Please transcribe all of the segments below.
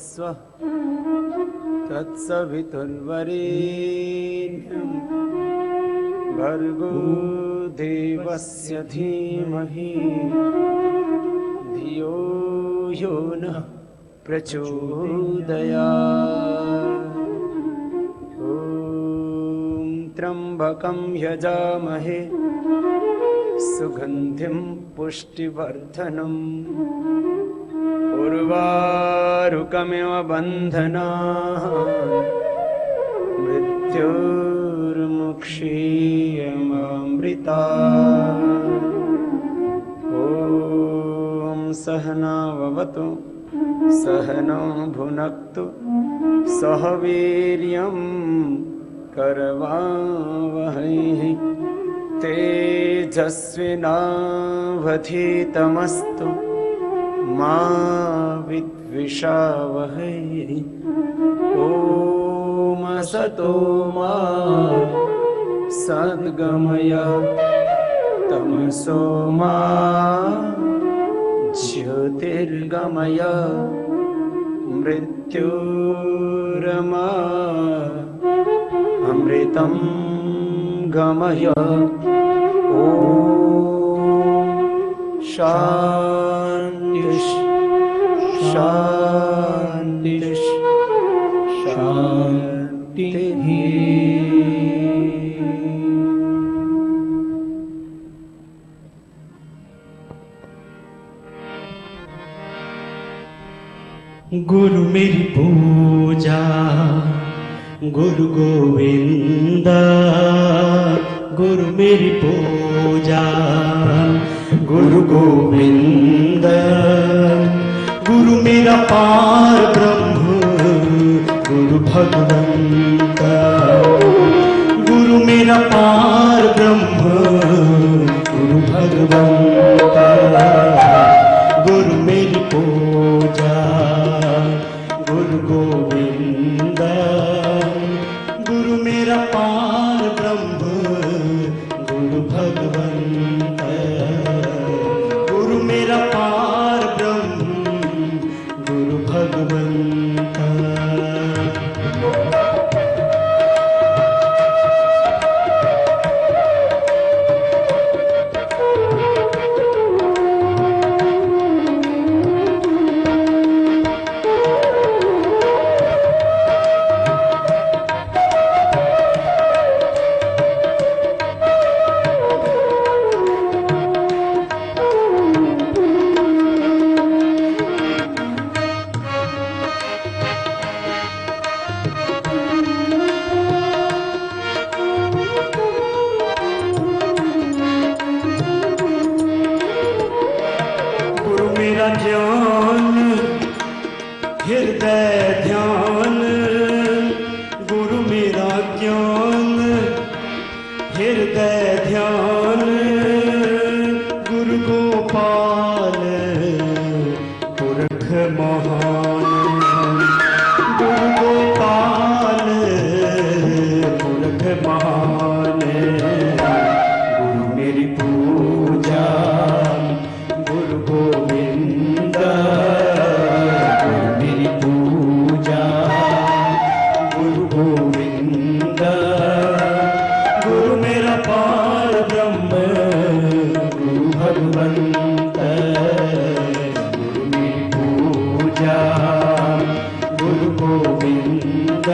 स्वः तत्सवितुर्वरेण्यं भर्गो देवस्य धीमहि धियो यो नः प्रचोदयात्। ॐ त्र्यम्बकं यजामहे सुगन्धिं पुष्टिवर्धनम् उर्वारुकमिव बन्धनान् मृत्युर्मुक्षीयमामृतात्। ॐ सहनाववतु सहनौ भुनक्तु सह वीर्यं करवावहै तेजस्विनावधीतमस्तु मा विद्विषावहै। ॐ असतो मा सद्गमय तमसो मा ज्योतिर्गमय मृत्युर्मा अमृतं गमय। ॐ शान्ति शान्तिः। गुरु मेरी पूजा गुरु गोविंद, गुरु मेरी पूजा गुरु गोविंद। गुरु मेरा पार ब्रह्म गुरु भगवंत, गुरु मेरा पार ब्रह्म गुरु भगवंत। गुरु मेरी पूजा गुरु गोविंद, गुरु मेरा पार ब्रह्म गुरु भगवंत। गुरु मेरा पार ब्रह्म गुरु भगवंत। ज्ञान हृदय ध्यान, गुरु मेरा ज्ञान हृदय ध्यान। गुरु गोपाल पुरख महान, गुरु गोपाल पुरख महान। गुरु मेरी पूजा गुरु गोविंद, गुरु मेरी पूजा गुरु गोविंद। गुरु मेरा पार ब्रह्म भगवंत गुरु मेरी पूजा गुरु गोविंद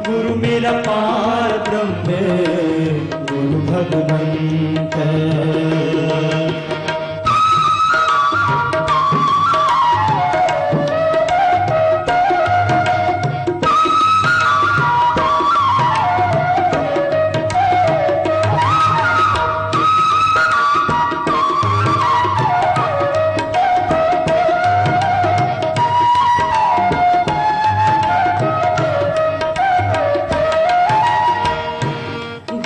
गुरु मेरा पार ब्रह्म गुरु भगवंत।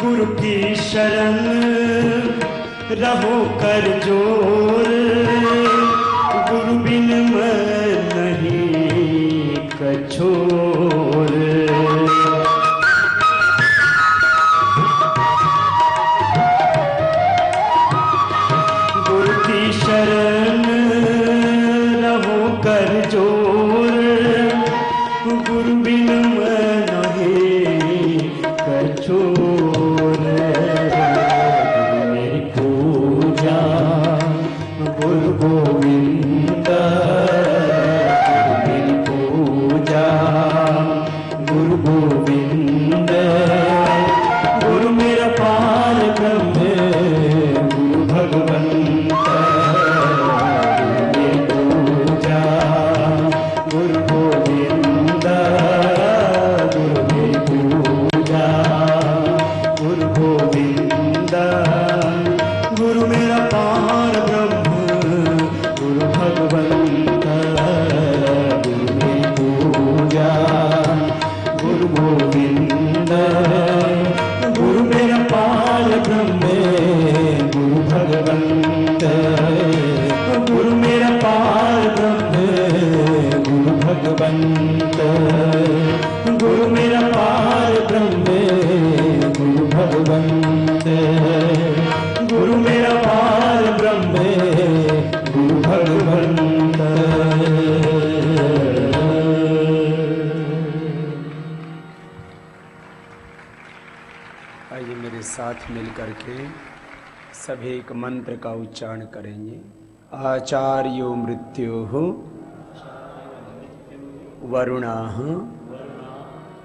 गुरु की शरण रहो कर जोर गुरु बिन मैं नहीं कछोर। गुरु की शरण रहो कर जोर गुरु बिन मैं नहीं कछोर। गुरु गोविंद मेरी पूजा गुरु गोविंद गुरु मेरा पार ब्रह्म गुरु भगवंत मेरी पूजा गुरु गोविंद गुरु मेरी पूजा गुरु गोविंद गुरु मेरा पार ब्रह्म गुरु भगवंत गुरु मेरी पूजा गुरु गोविंद गुरु मेरा पार ब्रह्म गुरु भगवंत गुरु मेरा पार ब्रह्म गुरु भगवंत गुरु मेरा पार ब्रह्म गुरु भगवंत गुरु मेरा पार ब्रह्म गुरु भगवंत। आइए मेरे साथ मिल करके सभी एक मंत्र का उच्चारण करेंगे। आचार्यो मृत्योः वरुणः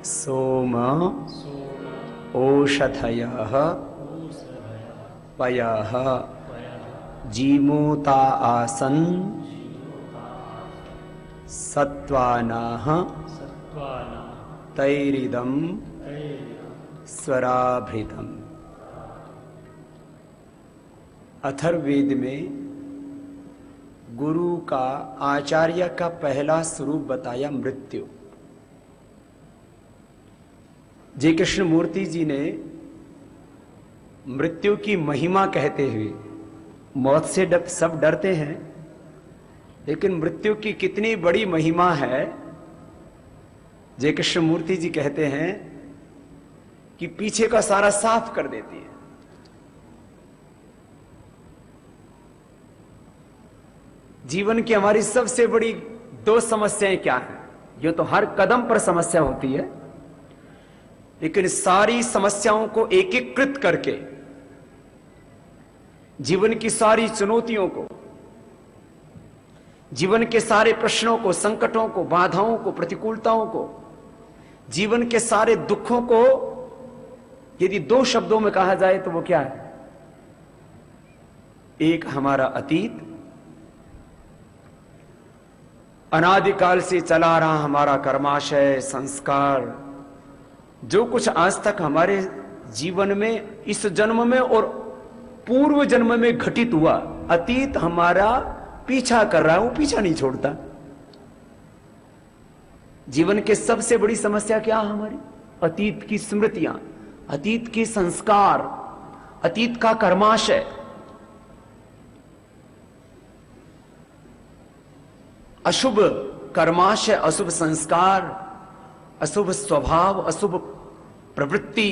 सोम ओषधयः पयः जीमूता आसन् सत्त्वानाः तैरिदं स्वराभृतम्। अथर्ववेद में गुरु का आचार्य का पहला स्वरूप बताया मृत्यु। जय कृष्ण मूर्ति जी ने मृत्यु की महिमा कहते हुए, मौत से सब डरते हैं लेकिन मृत्यु की कितनी बड़ी महिमा है, जय कृष्ण मूर्ति जी कहते हैं कि पीछे का सारा साफ कर देती है। जीवन की हमारी सबसे बड़ी दो समस्याएं क्या हैं? ये तो हर कदम पर समस्या होती है, लेकिन सारी समस्याओं को एकीकृत करके जीवन की सारी चुनौतियों को, जीवन के सारे प्रश्नों को, संकटों को, बाधाओं को, प्रतिकूलताओं को, जीवन के सारे दुखों को यदि दो शब्दों में कहा जाए तो वो क्या है? एक हमारा अतीत, अनादिकाल से चला रहा हमारा कर्माशय, संस्कार, जो कुछ आज तक हमारे जीवन में, इस जन्म में और पूर्व जन्म में घटित हुआ, अतीत हमारा पीछा कर रहा है, वो पीछा नहीं छोड़ता। जीवन के सबसे बड़ी समस्या क्या है हमारी? अतीत की स्मृतियां, अतीत के संस्कार, अतीत का कर्माशय। अशुभ कर्माशय, अशुभ संस्कार, अशुभ स्वभाव, अशुभ प्रवृत्ति,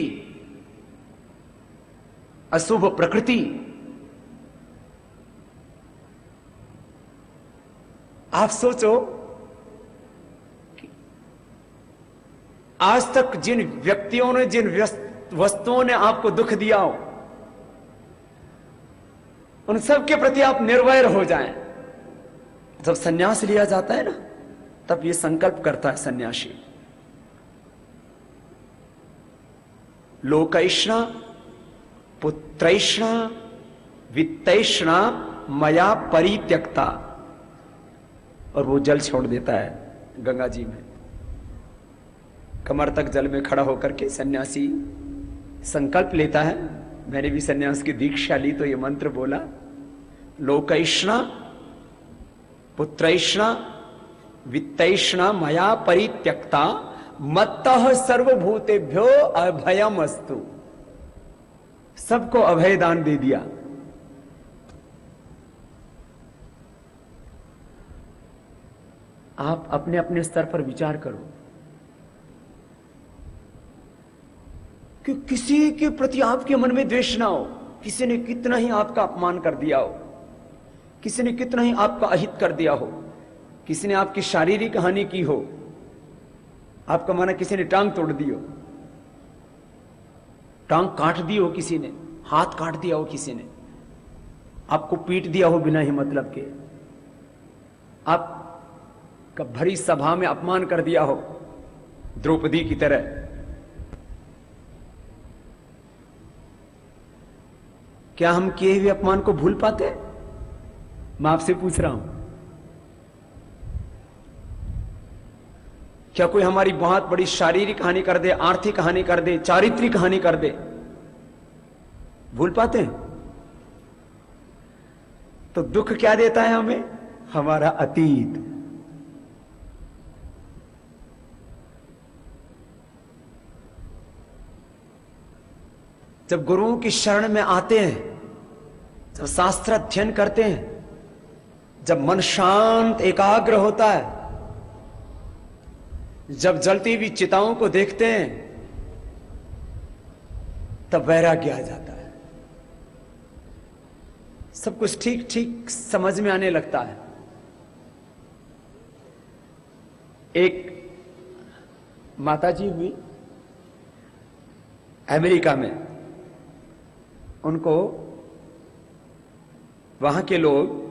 अशुभ प्रकृति। आप सोचो कि आज तक जिन व्यक्तियों ने, जिन वस्तुओं ने आपको दुख दिया हो, उन सब के प्रति आप निर्वैर हो जाएं। जब सन्यास लिया जाता है ना, तब ये संकल्प करता है सन्यासी, लोकैष्णा पुत्रैष्णा वित्तैष्णा मया परित्यक्ता, और वो जल छोड़ देता है गंगा जी में। कमर तक जल में खड़ा होकर के सन्यासी संकल्प लेता है। मैंने भी सन्यास की दीक्षा ली तो ये मंत्र बोला, लोकैष्णा पुत्रैष्णा वित्तैष्णा मया परित्यक्ता मत्तः सर्वभूतेभ्यो अभयम अस्तु। सबको अभय दान दे दिया। आप अपने अपने स्तर पर विचार करो कि किसी के प्रति आपके मन में द्वेष ना हो। किसी ने कितना ही आपका अपमान कर दिया हो, किसी ने कितना ही आपका अहित कर दिया हो, किसी ने आपकी शारीरिक हानि की हो, आपका माना किसी ने टांग तोड़ दी हो, टांग काट दी हो, किसी ने हाथ काट दिया हो, किसी ने आपको पीट दिया हो बिना ही मतलब के, आपका भरी सभा में अपमान कर दिया हो द्रौपदी की तरह, क्या हम किए हुए अपमान को भूल पाते? मैं आपसे पूछ रहा हूं, क्या कोई हमारी बहुत बड़ी शारीरिक हानि कर दे, आर्थिक हानि कर दे, चारित्रिक हानि कर दे, भूल पाते हैं? तो दुख क्या देता है हमें? हमारा अतीत। जब गुरुओं की शरण में आते हैं, जब शास्त्र अध्ययन करते हैं, जब मन शांत एकाग्र होता है, जब जलती हुई चिताओं को देखते हैं, तब वैराग्य आ जाता है। सब कुछ ठीक ठीक समझ में आने लगता है। एक माताजी हुई अमेरिका में, उनको वहां के लोग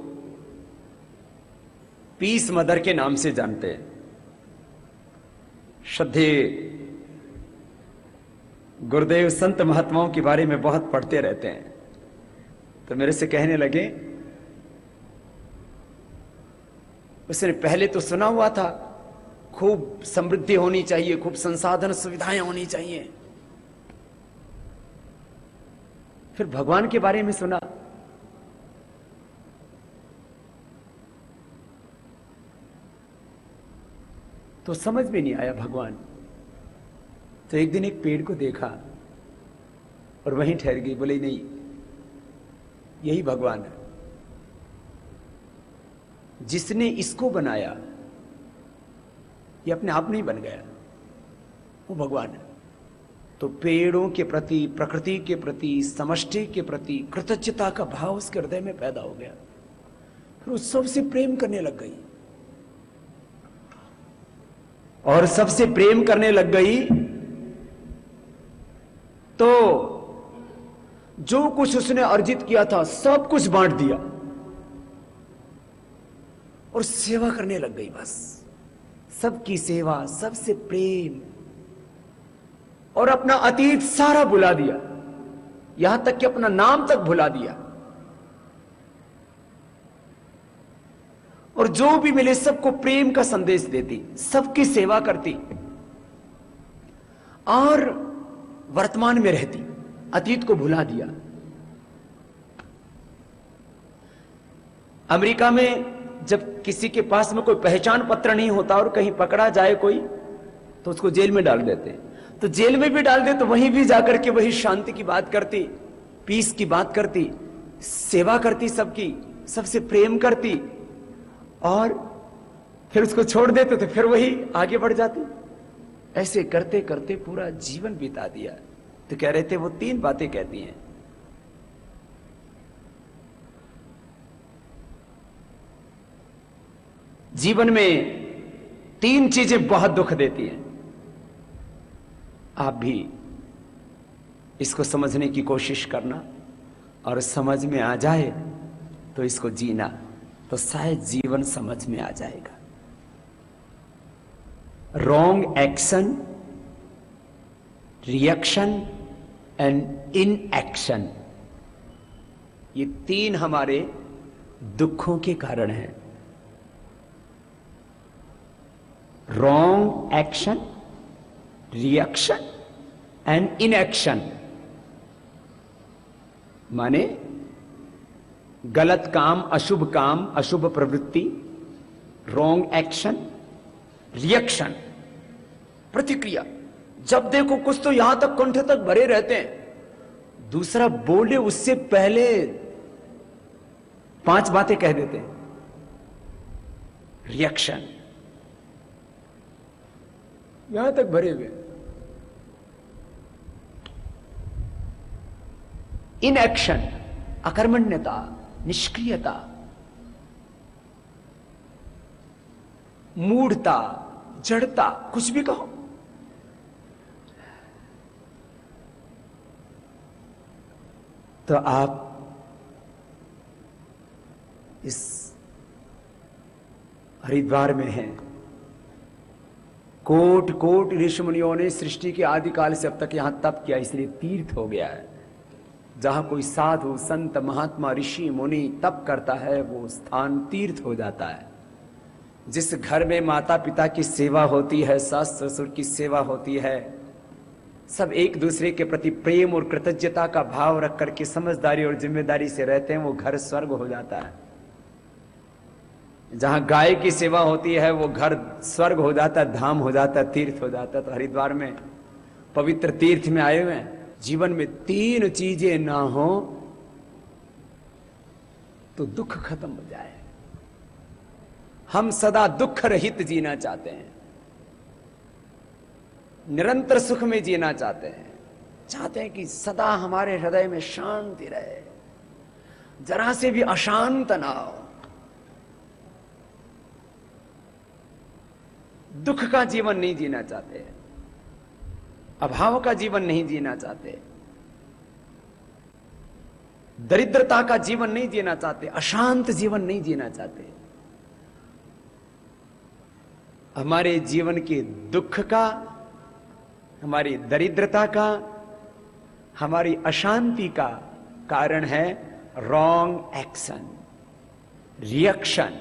पीस मदर के नाम से जानते हैं। श्रद्धेय गुरुदेव संत महात्माओं के बारे में बहुत पढ़ते रहते हैं, तो मेरे से कहने लगे, उसने पहले तो सुना हुआ था खूब समृद्धि होनी चाहिए, खूब संसाधन सुविधाएं होनी चाहिए, फिर भगवान के बारे में सुना, तो समझ में नहीं आया भगवान। तो एक दिन एक पेड़ को देखा और वहीं ठहर गई, बोले नहीं, यही भगवान है। जिसने इसको बनाया ये अपने आप नहीं बन गया, वो भगवान है। तो पेड़ों के प्रति, प्रकृति के प्रति, समष्टि के प्रति कृतज्ञता का भाव उसके हृदय में पैदा हो गया। फिर उस सबसे प्रेम करने लग गई, और सबसे प्रेम करने लग गई तो जो कुछ उसने अर्जित किया था सब कुछ बांट दिया और सेवा करने लग गई। बस सबकी सेवा, सबसे प्रेम, और अपना अतीत सारा भुला दिया, यहां तक कि अपना नाम तक भुला दिया, और जो भी मिले सबको प्रेम का संदेश देती, सबकी सेवा करती और वर्तमान में रहती, अतीत को भुला दिया। अमेरिका में जब किसी के पास में कोई पहचान पत्र नहीं होता और कहीं पकड़ा जाए कोई, तो उसको जेल में डाल देते हैं। तो जेल में भी डाल दे तो वहीं भी जाकर के वही शांति की बात करती, पीस की बात करती, सेवा करती, सबकी, सबसे प्रेम करती, और फिर उसको छोड़ देते तो फिर वही आगे बढ़ जाती। ऐसे करते करते पूरा जीवन बिता दिया। तो कह रहे थे वो 3 बातें कहती हैं। जीवन में 3 चीजें बहुत दुख देती हैं। आप भी इसको समझने की कोशिश करना, और समझ में आ जाए तो इसको जीना, तो शायद जीवन समझ में आ जाएगा। Wrong action, reaction and inaction, ये तीन हमारे दुखों के कारण हैं। Wrong action, reaction and inaction माने गलत काम, अशुभ प्रवृत्ति, रॉन्ग एक्शन, रिएक्शन प्रतिक्रिया। जब देखो कुछ तो यहां तक कंठ तक भरे रहते हैं, दूसरा बोले उससे पहले 5 बातें कह देते हैं। रिएक्शन यहां तक भरे हुए। इनएक्शन अकर्मण्यता, निष्क्रियता, मूढ़ता, जड़ता, कुछ भी कहो। तो आप इस हरिद्वार में हैं। कोट कोट ऋषि मुनियों ने सृष्टि के आदिकाल से अब तक यहां तप किया, इसलिए तीर्थ हो गया है। जहां कोई साधु संत महात्मा ऋषि मुनि तप करता है, वो स्थान तीर्थ हो जाता है। जिस घर में माता पिता की सेवा होती है, सास ससुर की सेवा होती है, सब एक दूसरे के प्रति प्रेम और कृतज्ञता का भाव रख करके समझदारी और जिम्मेदारी से रहते हैं, वो घर स्वर्ग हो जाता है। जहां गाय की सेवा होती है, वो घर स्वर्ग हो जाता है, धाम हो जाता है, तीर्थ हो जाता है। तो हरिद्वार में पवित्र तीर्थ में आए हुए हैं। जीवन में 3 चीजें ना हो तो दुख खत्म हो जाए। हम सदा दुख रहित जीना चाहते हैं, निरंतर सुख में जीना चाहते हैं कि सदा हमारे हृदय में शांति रहे, जरा से भी अशांत ना हो। दुख का जीवन नहीं जीना चाहते, अभाव का जीवन नहीं जीना चाहते, दरिद्रता का जीवन नहीं जीना चाहते, अशांत जीवन नहीं जीना चाहते। हमारे जीवन के दुख का, हमारी दरिद्रता का, हमारी अशांति का कारण है wrong action, reaction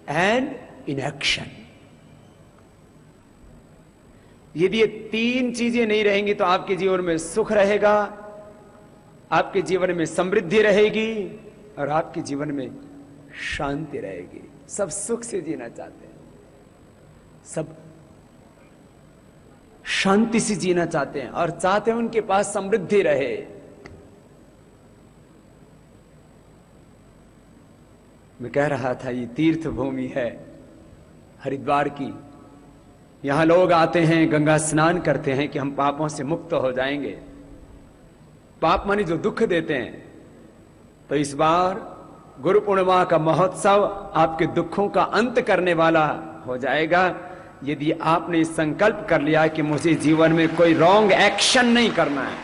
and inaction. यदि ये 3 चीजें नहीं रहेंगी तो आपके जीवन में सुख रहेगा, आपके जीवन में समृद्धि रहेगी और आपके जीवन में शांति रहेगी। सब सुख से जीना चाहते हैं, सब शांति से जीना चाहते हैं और चाहते हैं उनके पास समृद्धि रहे। मैं कह रहा था ये तीर्थ भूमि है हरिद्वार की। यहां लोग आते हैं, गंगा स्नान करते हैं कि हम पापों से मुक्त हो जाएंगे। पाप माने जो दुख देते हैं। तो इस बार गुरु पूर्णिमा का महोत्सव आपके दुखों का अंत करने वाला हो जाएगा, यदि आपने संकल्प कर लिया कि मुझे जीवन में कोई रॉन्ग एक्शन नहीं करना है,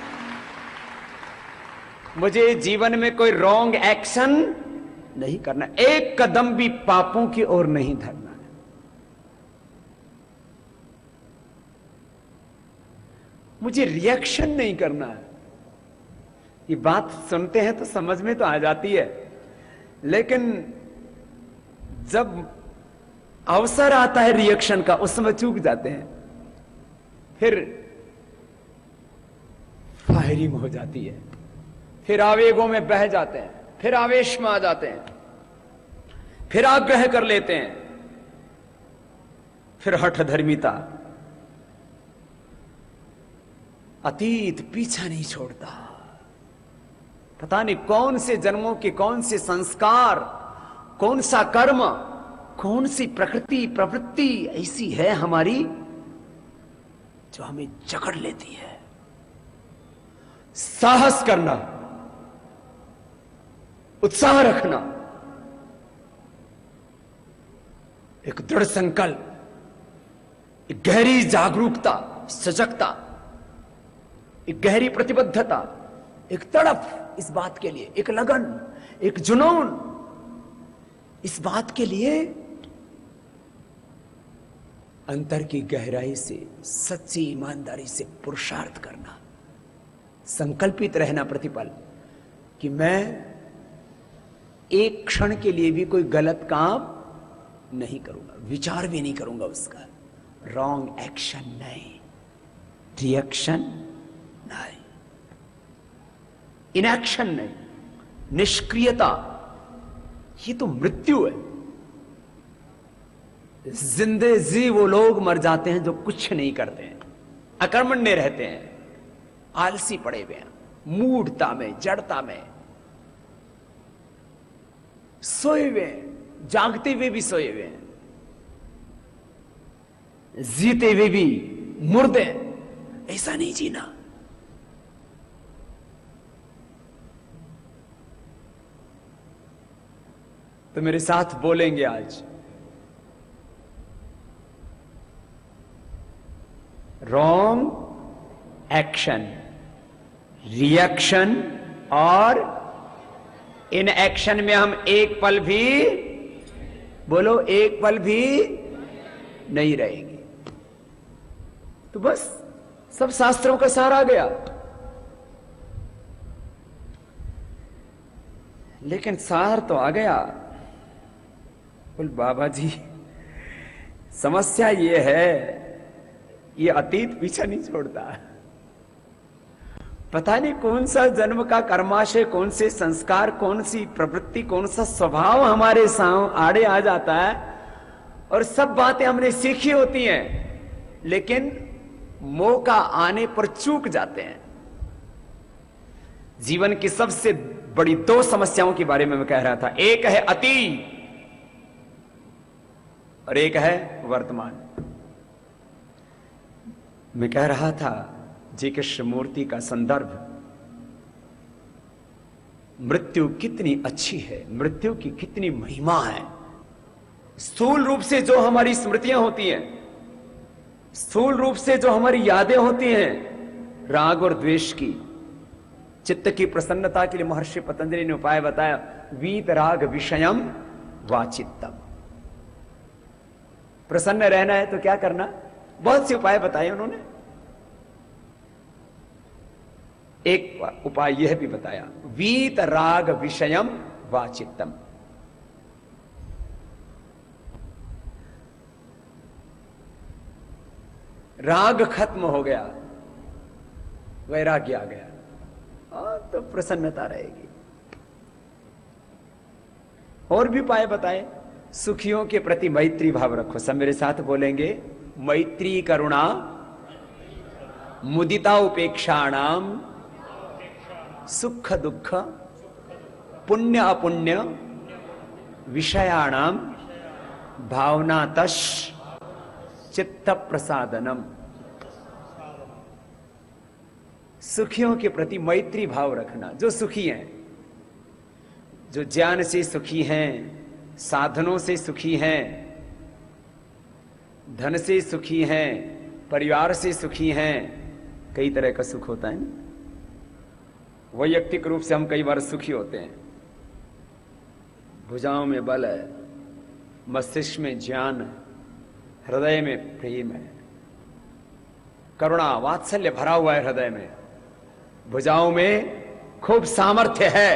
मुझे जीवन में कोई रॉन्ग एक्शन नहीं करना, एक कदम भी पापों की ओर नहीं धरना है। मुझे रिएक्शन नहीं करना है। ये बात सुनते हैं तो समझ में तो आ जाती है, लेकिन जब अवसर आता है रिएक्शन का, उस समय चूक जाते हैं, फिर फायरिंग हो जाती है, फिर आवेगों में बह जाते हैं, फिर आवेश में आ जाते हैं, फिर आग्रह कर लेते हैं, फिर हठधर्मिता, अतीत पीछा नहीं छोड़ता। पता नहीं कौन से जन्मों के कौन से संस्कार, कौन सा कर्म, कौन सी प्रकृति प्रवृत्ति ऐसी है हमारी जो हमें जकड़ लेती है। साहस करना, उत्साह रखना, एक दृढ़ संकल्प, एक गहरी जागरूकता, सजगता, एक गहरी प्रतिबद्धता, एक तड़प इस बात के लिए, एक लगन, एक जुनून, इस बात के लिए अंतर की गहराई से, सच्ची ईमानदारी से पुरुषार्थ करना, संकल्पित रहना प्रतिपल कि मैं एक क्षण के लिए भी कोई गलत काम नहीं करूंगा, विचार भी नहीं करूंगा उसका। रॉन्ग एक्शन नहीं, रिएक्शन नहीं, इनएक्शन नहीं, निष्क्रियता, ये तो मृत्यु है। जिंदे जी वो लोग मर जाते हैं जो कुछ नहीं करते हैं, अकर्मण्य रहते हैं, आलसी पड़े हुए हैं, मूढ़ता में, जड़ता में सोए हुए हैं, जागते हुए भी सोए हुए हैं, जीते हुए भी मुर्दे। ऐसा नहीं जीना। तो मेरे साथ बोलेंगे आज, रॉन्ग एक्शन, रिएक्शन और इन एक्शन में हम एक पल भी, बोलो, एक पल भी नहीं रहेंगे। तो बस सब शास्त्रों का सार आ गया। लेकिन सार तो आ गया, बोल बाबा जी समस्या ये है, ये अतीत पीछा नहीं छोड़ता। पता नहीं कौन सा जन्म का कर्माशय, कौन से संस्कार, कौन सी प्रवृत्ति, कौन सा स्वभाव हमारे आड़े आ जाता है, और सब बातें हमने सीखी होती हैं, लेकिन मौका आने पर चूक जाते हैं। जीवन की सबसे बड़ी दो समस्याओं के बारे में मैं कह रहा था, एक है अतीत और एक है वर्तमान। मैं कह रहा था जी कृष्णमूर्ति का संदर्भ, मृत्यु कितनी अच्छी है, मृत्यु की कितनी महिमा है। स्थूल रूप से जो हमारी स्मृतियां होती हैं, स्थूल रूप से जो हमारी यादें होती हैं राग और द्वेष की, चित्त की प्रसन्नता के लिए महर्षि पतंजलि ने उपाय बताया, वीत राग विषयम वाचित्तम। प्रसन्न रहना है तो क्या करना, बहुत से उपाय बताए उन्होंने। एक उपाय यह भी बताया, वीत राग विषयम वाचित्तम। राग खत्म हो गया, वैराग्य आ गया, और तो प्रसन्नता रहेगी। और भी उपाय बताए, सुखियों के प्रति मैत्री भाव रखो। सब मेरे साथ बोलेंगे, मैत्री करुणा मुदिता उपेक्षाणाम सुख दुख पुण्य अपुण्य विषयाणाम भावनातश चित्त प्रसादनम। सुखियों के प्रति मैत्री भाव रखना। जो सुखी हैं, जो ज्ञान से सुखी हैं, साधनों से सुखी हैं, धन से सुखी हैं, परिवार से सुखी हैं। कई तरह का सुख होता है ना? वैयक्तिक रूप से हम कई बार सुखी होते हैं, भुजाओं में बल है, मस्तिष्क में ज्ञान है, हृदय में प्रेम है, करुणा वात्सल्य भरा हुआ है हृदय में, भुजाओं में खूब सामर्थ्य है,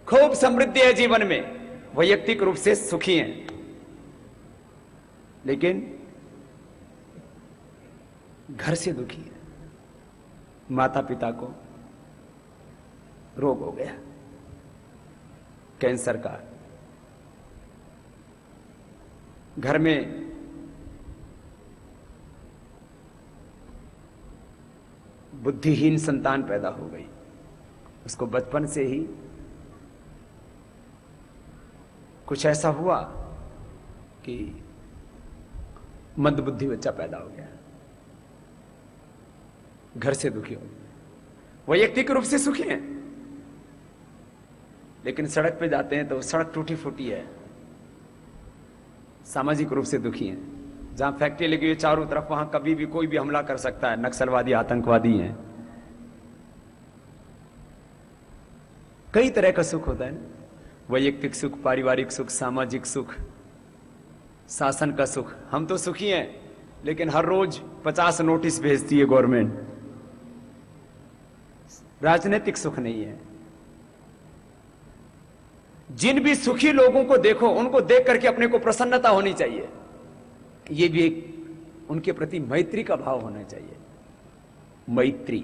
खूब समृद्धि है जीवन में। वैयक्तिक रूप से सुखी हैं, लेकिन घर से दुखी है। माता पिता को रोग हो गया, कैंसर का, घर में बुद्धिहीन संतान पैदा हो गई, उसको बचपन से ही कुछ ऐसा हुआ कि मंदबुद्धि बच्चा पैदा हो गया, घर से दुखी हो गया। वैयक्तिक रूप से सुखी हैं, लेकिन सड़क पे जाते हैं तो सड़क टूटी फूटी है, सामाजिक रूप से दुखी हैं। जहां फैक्ट्री लगी हुई चारों तरफ, वहां कभी भी कोई भी हमला कर सकता है, नक्सलवादी आतंकवादी हैं। कई तरह का सुख होता है ना। वैयक्तिक सुख, पारिवारिक सुख, सामाजिक सुख, शासन का सुख। हम तो सुखी हैं, लेकिन हर रोज 50 नोटिस भेजती है गवर्नमेंट। राजनीतिक सुख नहीं है। जिन भी सुखी लोगों को देखो, उनको देख करके अपने को प्रसन्नता होनी चाहिए। ये भी एक उनके प्रति मैत्री का भाव होना चाहिए। मैत्री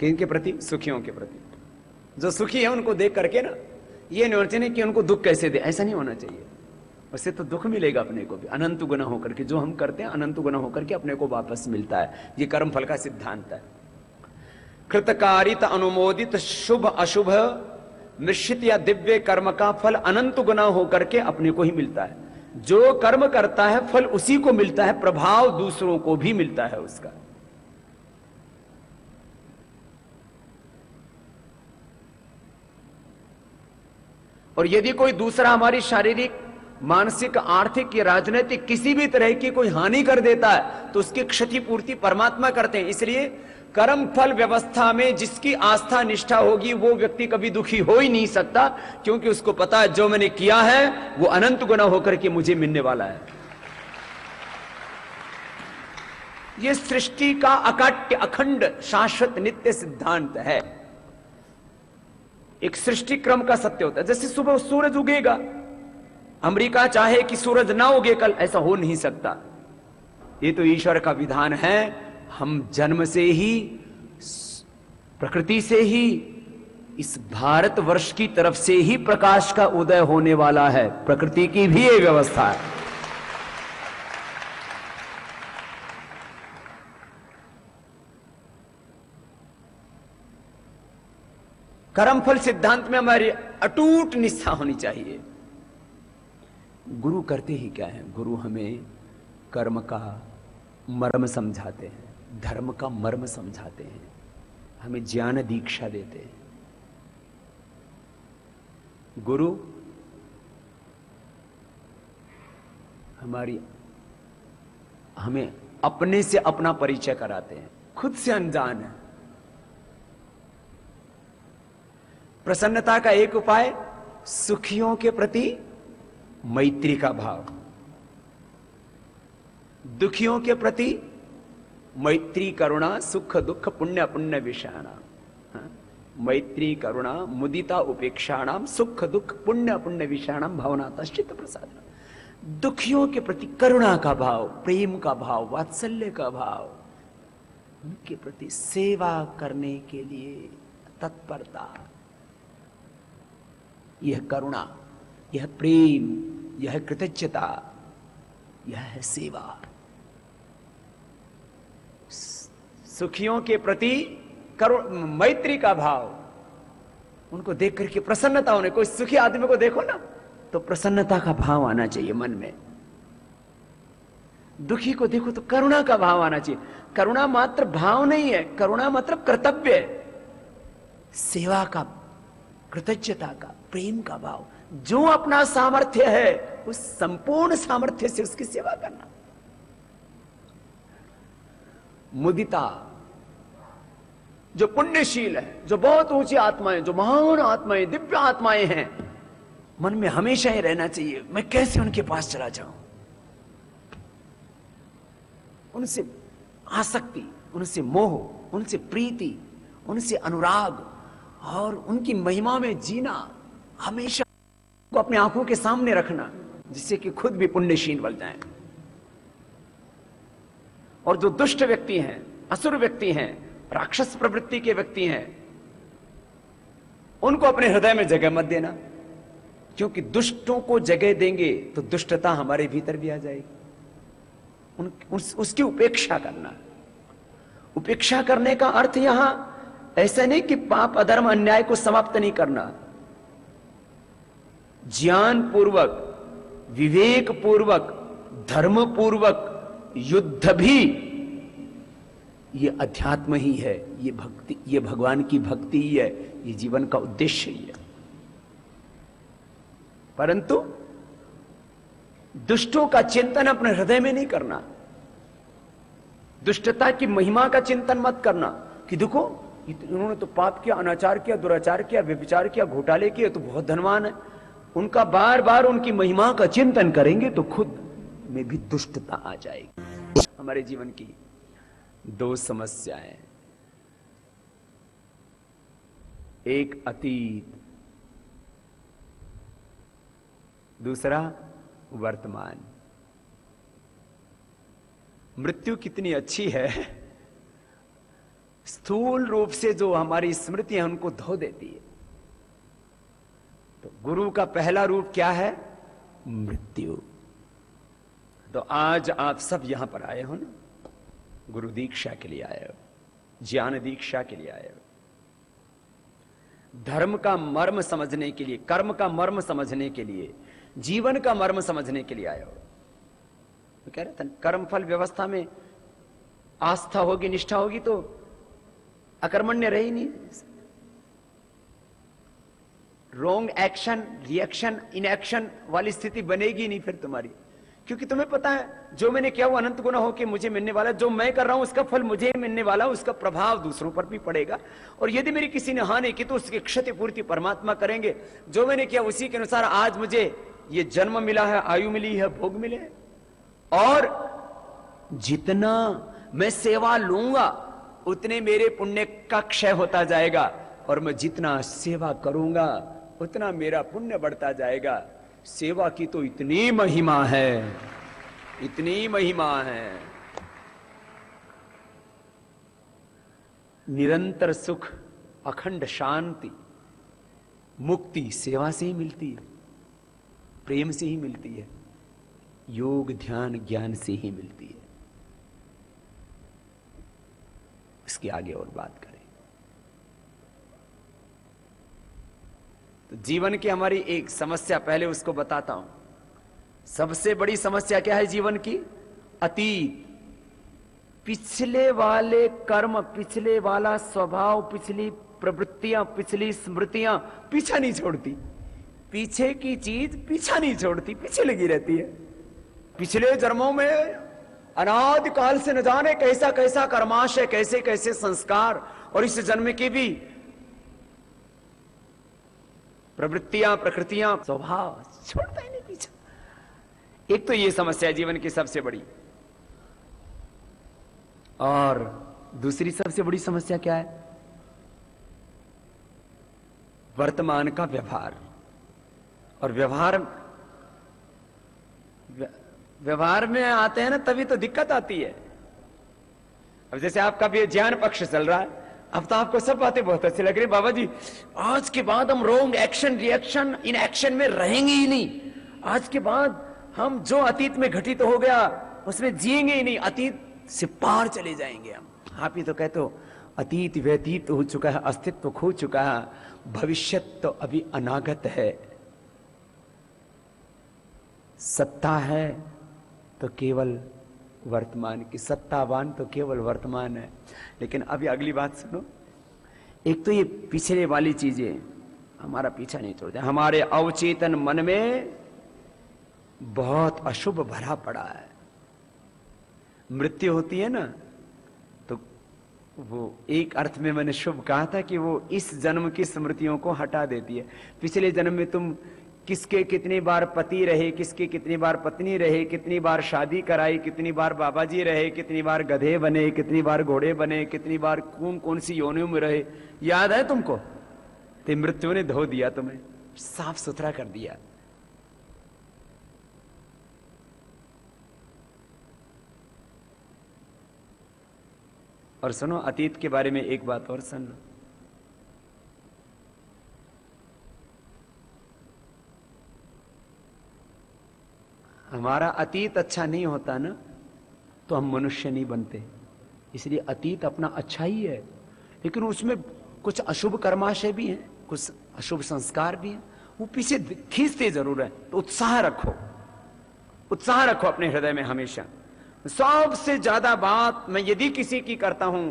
किनके प्रति? सुखियों के प्रति। जो सुखी है उनको देख करके ना, ये नहीं होना चाहिए कि उनको दुख कैसे दे, ऐसा नहीं होना चाहिए। उससे तो दुख मिलेगा अपने को भी, अनंत गुना होकर के। जो हम करते हैं अनंत गुना होकर के अपने को वापस मिलता है। ये कर्म फल का सिद्धांत है। कृतकारित अनुमोदित शुभ अशुभ निश्चित या दिव्य कर्म का फल अनंत गुना होकर के अपने को ही मिलता है। जो कर्म करता है फल उसी को मिलता है, प्रभाव दूसरों को भी मिलता है उसका। और यदि कोई दूसरा हमारी शारीरिक, मानसिक, आर्थिक या राजनीतिक किसी भी तरह की कोई हानि कर देता है तो उसकी क्षतिपूर्ति परमात्मा करते हैं। इसलिए कर्म फल व्यवस्था में जिसकी आस्था निष्ठा होगी वो व्यक्ति कभी दुखी हो ही नहीं सकता, क्योंकि उसको पता है जो मैंने किया है वो अनंत गुना होकर के मुझे मिलने वाला है। ये सृष्टि का अकाट्य, अखंड, शाश्वत, नित्य सिद्धांत है। एक सृष्टि क्रम का सत्य होता है। जैसे सुबह सूरज उगेगा, अमेरिका चाहे कि सूरज ना उगे कल, ऐसा हो नहीं सकता। ये तो ईश्वर का विधान है। हम जन्म से ही, प्रकृति से ही, इस भारतवर्ष की तरफ से ही प्रकाश का उदय होने वाला है। प्रकृति की भी ये व्यवस्था है। कर्मफल सिद्धांत में हमारी अटूट निष्ठा होनी चाहिए। गुरु करते ही क्या है? गुरु हमें कर्म का मर्म समझाते हैं, धर्म का मर्म समझाते हैं, हमें ज्ञान दीक्षा देते हैं। गुरु हमें अपने से अपना परिचय कराते हैं, खुद से अनजान है। प्रसन्नता का एक उपाय सुखियों के प्रति मैत्री का भाव, दुखियों के प्रति मैत्री करुणा सुख दुख पुण्य पुण्य विषाणाम। मैत्री करुणा मुदिता उपेक्षाणाम सुख दुख पुण्य पुण्य विषाणाम भावनाता चित्त प्रसाद। दुखियों के प्रति करुणा का भाव, प्रेम का भाव, वात्सल्य का भाव, उनके प्रति सेवा करने के लिए तत्परता। यह करुणा, यह प्रेम, यह कृतज्ञता, यह है सेवा। सुखियों के प्रति मैत्री का भाव, उनको देख करके प्रसन्नता होने। कोई सुखी आदमी को देखो ना तो प्रसन्नता का भाव आना चाहिए मन में। दुखी को देखो तो करुणा का भाव आना चाहिए। करुणा मात्र भाव नहीं है, करुणा मतलब कर्तव्य है, सेवा का, कृतज्ञता का, प्रेम का भाव। जो अपना सामर्थ्य है उस संपूर्ण सामर्थ्य से उसकी सेवा करना। मुदिता, जो पुण्यशील है, जो बहुत ऊंची आत्माएं, जो महान आत्माएं, दिव्य आत्माएं हैं, मन में हमेशा ही रहना चाहिए मैं कैसे उनके पास चला जाऊं। उनसे आसक्ति, उनसे मोह, उनसे प्रीति, उनसे अनुराग और उनकी महिमा में जीना, हमेशा को अपने आंखों के सामने रखना, जिससे कि खुद भी पुण्यशील बन जाएं। और जो दुष्ट व्यक्ति हैं, असुर व्यक्ति हैं, राक्षस प्रवृत्ति के व्यक्ति हैं, उनको अपने हृदय में जगह मत देना, क्योंकि दुष्टों को जगह देंगे तो दुष्टता हमारे भीतर भी आ जाएगी। उसकी उपेक्षा करना। उपेक्षा करने का अर्थ यहां ऐसा नहीं कि पाप अधर्म अन्याय को समाप्त नहीं करना। ज्ञान पूर्वक, विवेक पूर्वक, धर्म पूर्वक युद्ध भी ये अध्यात्म ही है, ये भक्ति, ये भगवान की भक्ति ही है, ये जीवन का उद्देश्य ही है। परंतु दुष्टों का चिंतन अपने हृदय में नहीं करना। दुष्टता की महिमा का चिंतन मत करना कि देखो उन्होंने तो पाप किया, अनाचार किया, दुराचार किया, व्यभिचार किया, घोटाले किए, तो बहुत धनवान है। उनका बार बार उनकी महिमा का चिंतन करेंगे तो खुद में भी दुष्टता आ जाएगी। हमारे जीवन की दो समस्याएं, एक अतीत, दूसरा वर्तमान। मृत्यु कितनी अच्छी है, स्थूल रूप से जो हमारी स्मृति है उनको धो देती है। तो गुरु का पहला रूप क्या है? मृत्यु। तो आज आप सब यहां पर आए हो ना, गुरु दीक्षा के लिए आए हो, ज्ञान दीक्षा के लिए आए हो, धर्म का मर्म समझने के लिए, कर्म का मर्म समझने के लिए, जीवन का मर्म समझने के लिए आए हो। तो कह रहे थे कर्म फल व्यवस्था में आस्था होगी, निष्ठा होगी तो अकर्मण्य रही नहीं। रॉन्ग एक्शन, रिएक्शन, इनएक्शन वाली स्थिति बनेगी नहीं फिर तुम्हारी, क्योंकि तुम्हें पता है जो मैंने किया वो अनंत गुना होकर मुझे मिलने वाला, जो मैं कर रहा हूं उसका फल मुझे मिलने वाला, उसका प्रभाव दूसरों पर भी पड़ेगा, और यदि मेरी किसी ने हानि की तो उसकी क्षतिपूर्ति परमात्मा करेंगे। जो मैंने किया उसी के अनुसार आज मुझे ये जन्म मिला है, आयु मिली है, भोग मिले हैं। और जितना मैं सेवा लूंगा उतने मेरे पुण्य का क्षय होता जाएगा, और मैं जितना सेवा करूंगा उतना मेरा पुण्य बढ़ता जाएगा। सेवा की तो इतनी महिमा है, इतनी महिमा है। निरंतर सुख, अखंड शांति, मुक्ति सेवा से ही मिलती है, प्रेम से ही मिलती है, योग ध्यान ज्ञान से ही मिलती है। इसके आगे और बात करें तो जीवन की हमारी एक समस्या, पहले उसको बताता हूं। सबसे बड़ी समस्या क्या है जीवन की? अतीत। पिछले वाले कर्म, पिछले वाला स्वभाव, पिछली प्रवृत्तियां, पिछली स्मृतियां पीछा नहीं छोड़ती। पीछे की चीज पीछा नहीं छोड़ती, पीछे लगी रहती है। पिछले जन्मों में अनादि काल से न जाने कैसा कैसा कर्माशय, कैसे कैसे संस्कार, और इस जन्म की भी प्रवृत्तियां, प्रकृतियां, स्वभाव छोड़ता ही नहीं पीछे। एक तो ये समस्या है जीवन की सबसे बड़ी। और दूसरी सबसे बड़ी समस्या क्या है? वर्तमान का व्यवहार। और व्यवहार में आते हैं ना तभी तो दिक्कत आती है। अब जैसे आपका भी ज्ञान पक्ष चल रहा है, अब तो आपको सब बातें बहुत अच्छी लग रही। बाबा जी आज के बाद हम wrong action, reaction, in action में रहेंगे ही नहीं। आज के बाद हम जो अतीत में घटित हो गया उसमें जिएंगे ही नहीं, अतीत से पार चले जाएंगे हम। आप ही तो कहते हो अतीत व्यतीत हो चुका है, अस्तित्व खो चुका है, भविष्य तो अभी अनागत है। सत्ता है तो केवल वर्तमान की, सत्तावान तो केवल वर्तमान है। लेकिन अभी अगली बात सुनो। एक तो ये पिछले वाली चीजें हमारा पीछा नहीं छोड़ते। हमारे अवचेतन मन में बहुत अशुभ भरा पड़ा है। मृत्यु होती है ना तो वो एक अर्थ में मैंने शुभ कहा था कि वो इस जन्म की स्मृतियों को हटा देती है। पिछले जन्म में तुम किसके कितनी बार पति रहे, किसके कितनी बार पत्नी रहे, कितनी बार शादी कराई, कितनी बार बाबा जी रहे, कितनी बार गधे बने, कितनी बार घोड़े बने, कितनी बार कौन कौन सी योनियों में रहे, याद है तुमको? तो मृत्यु ने धो दिया, तुम्हें साफ सुथरा कर दिया। और सुनो, अतीत के बारे में एक बात और सुन लो। हमारा अतीत अच्छा नहीं होता ना तो हम मनुष्य नहीं बनते। इसलिए अतीत अपना अच्छा ही है, लेकिन उसमें कुछ अशुभ कर्माशय भी हैं, कुछ अशुभ संस्कार भी हैं, वो पीछे खींचते जरूर है। तो उत्साह रखो, उत्साह रखो अपने हृदय में हमेशा। सबसे ज्यादा बात मैं यदि किसी की करता हूं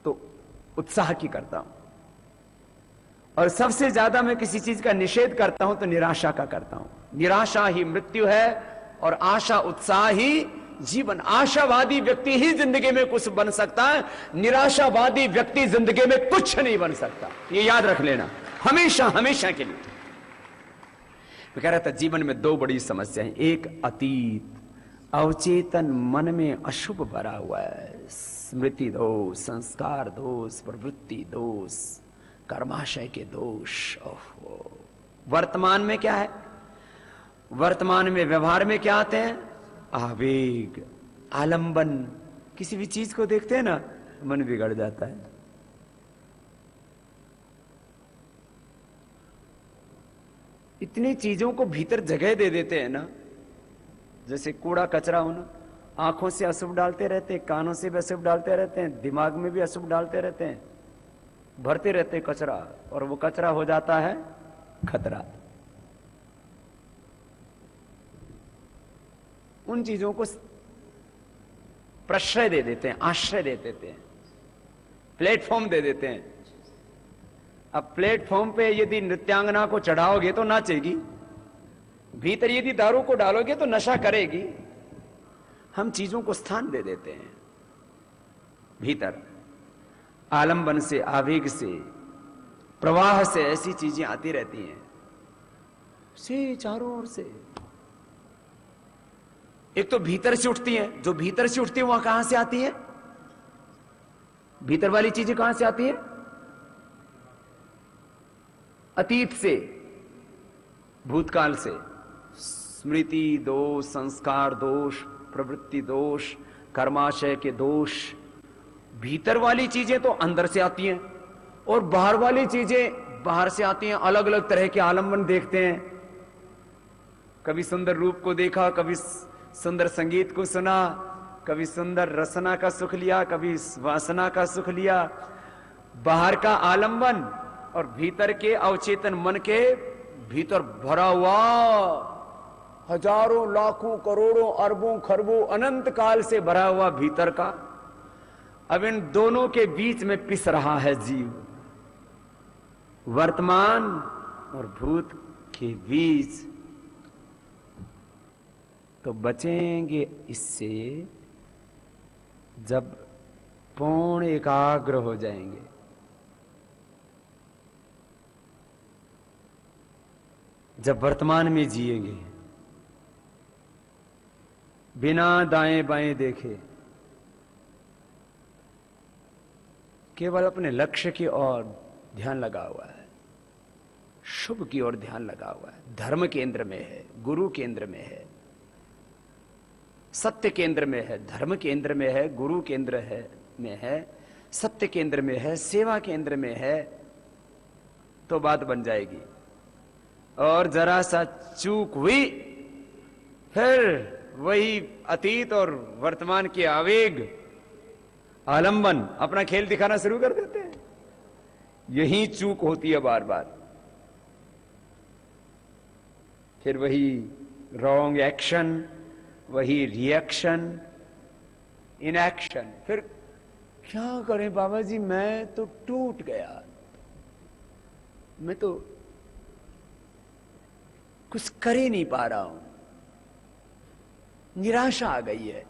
तो उत्साह की करता हूं, और सबसे ज्यादा मैं किसी चीज का निषेध करता हूं तो निराशा का करता हूं। निराशा ही मृत्यु है और आशा उत्साह ही जीवन। आशावादी व्यक्ति ही जिंदगी में कुछ बन सकता है, निराशावादी व्यक्ति जिंदगी में कुछ नहीं बन सकता। ये याद रख लेना हमेशा, हमेशा के लिए। मैं कह रहा था जीवन में दो बड़ी समस्याएं, एक अतीत, अवचेतन मन में अशुभ भरा हुआ है, स्मृति दोष, संस्कार दोष, प्रवृत्ति दोष, कर्माशय के दोष। ओहो, वर्तमान में क्या है? वर्तमान में व्यवहार में क्या आते हैं? आवेग, आलंबन। किसी भी चीज को देखते हैं ना, मन बिगड़ जाता है। इतनी चीजों को भीतर जगह दे देते हैं ना, जैसे कूड़ा कचरा होना। आंखों से अशुभ डालते रहते हैं, कानों से भी अशुभ डालते रहते हैं, दिमाग में भी अशुभ डालते रहते हैं, भरते रहते हैं कचरा, और वो कचरा हो जाता है खतरा। उन चीजों को प्रश्रय दे देते हैं, आश्रय दे देते हैं, प्लेटफॉर्म दे देते हैं। अब प्लेटफॉर्म पे यदि नृत्यांगना को चढ़ाओगे तो नाचेगी, भीतर यदि दारू को डालोगे तो नशा करेगी। हम चीजों को स्थान दे देते हैं भीतर, आलंबन से, आवेग से, प्रवाह से ऐसी चीजें आती रहती हैं से चारों ओर से। एक तो भीतर से उठती हैं, जो भीतर से उठती है वहां कहां से आती है? भीतर वाली चीजें कहां से आती है? अतीत से, भूतकाल से। स्मृति दोष, संस्कार दोष, प्रवृत्ति दोष, कर्माशय के दोष। भीतर वाली चीजें तो अंदर से आती हैं, और बाहर वाली चीजें बाहर से आती हैं। अलग अलग तरह के आलंबन देखते हैं। कभी सुंदर रूप को देखा, कभी सुंदर संगीत को सुना, कभी सुंदर रसना का सुख लिया, कभी वासना का सुख लिया। बाहर का आलंबन और भीतर के अवचेतन मन के भीतर भरा हुआ हजारों, लाखों, करोड़ों, अरबों, खरबों, अनंत काल से भरा हुआ भीतर का। अब इन दोनों के बीच में पिस रहा है जीव। वर्तमान और भूत के बीच। तो बचेंगे इससे जब पूर्ण एकाग्र हो जाएंगे। जब वर्तमान में जिएंगे, बिना दाएं बाएं देखे, केवल अपने लक्ष्य की ओर ध्यान लगा हुआ है, शुभ की ओर ध्यान लगा हुआ है, धर्म केंद्र में है, गुरु केंद्र में है, सत्य केंद्र में है, धर्म केंद्र में है, गुरु केंद्र है में है, सत्य केंद्र में है, सेवा केंद्र में है, तो बात बन जाएगी। और जरा सा चूक हुई, फिर वही अतीत और वर्तमान के आवेग, आलंबन अपना खेल दिखाना शुरू कर देते हैं। यही चूक होती है बार बार। फिर वही रॉन्ग एक्शन, वही रिएक्शन, इनएक्शन। फिर क्या करें बाबा जी, मैं तो टूट गया, मैं तो कुछ कर ही नहीं पा रहा हूं, निराशा आ गई है।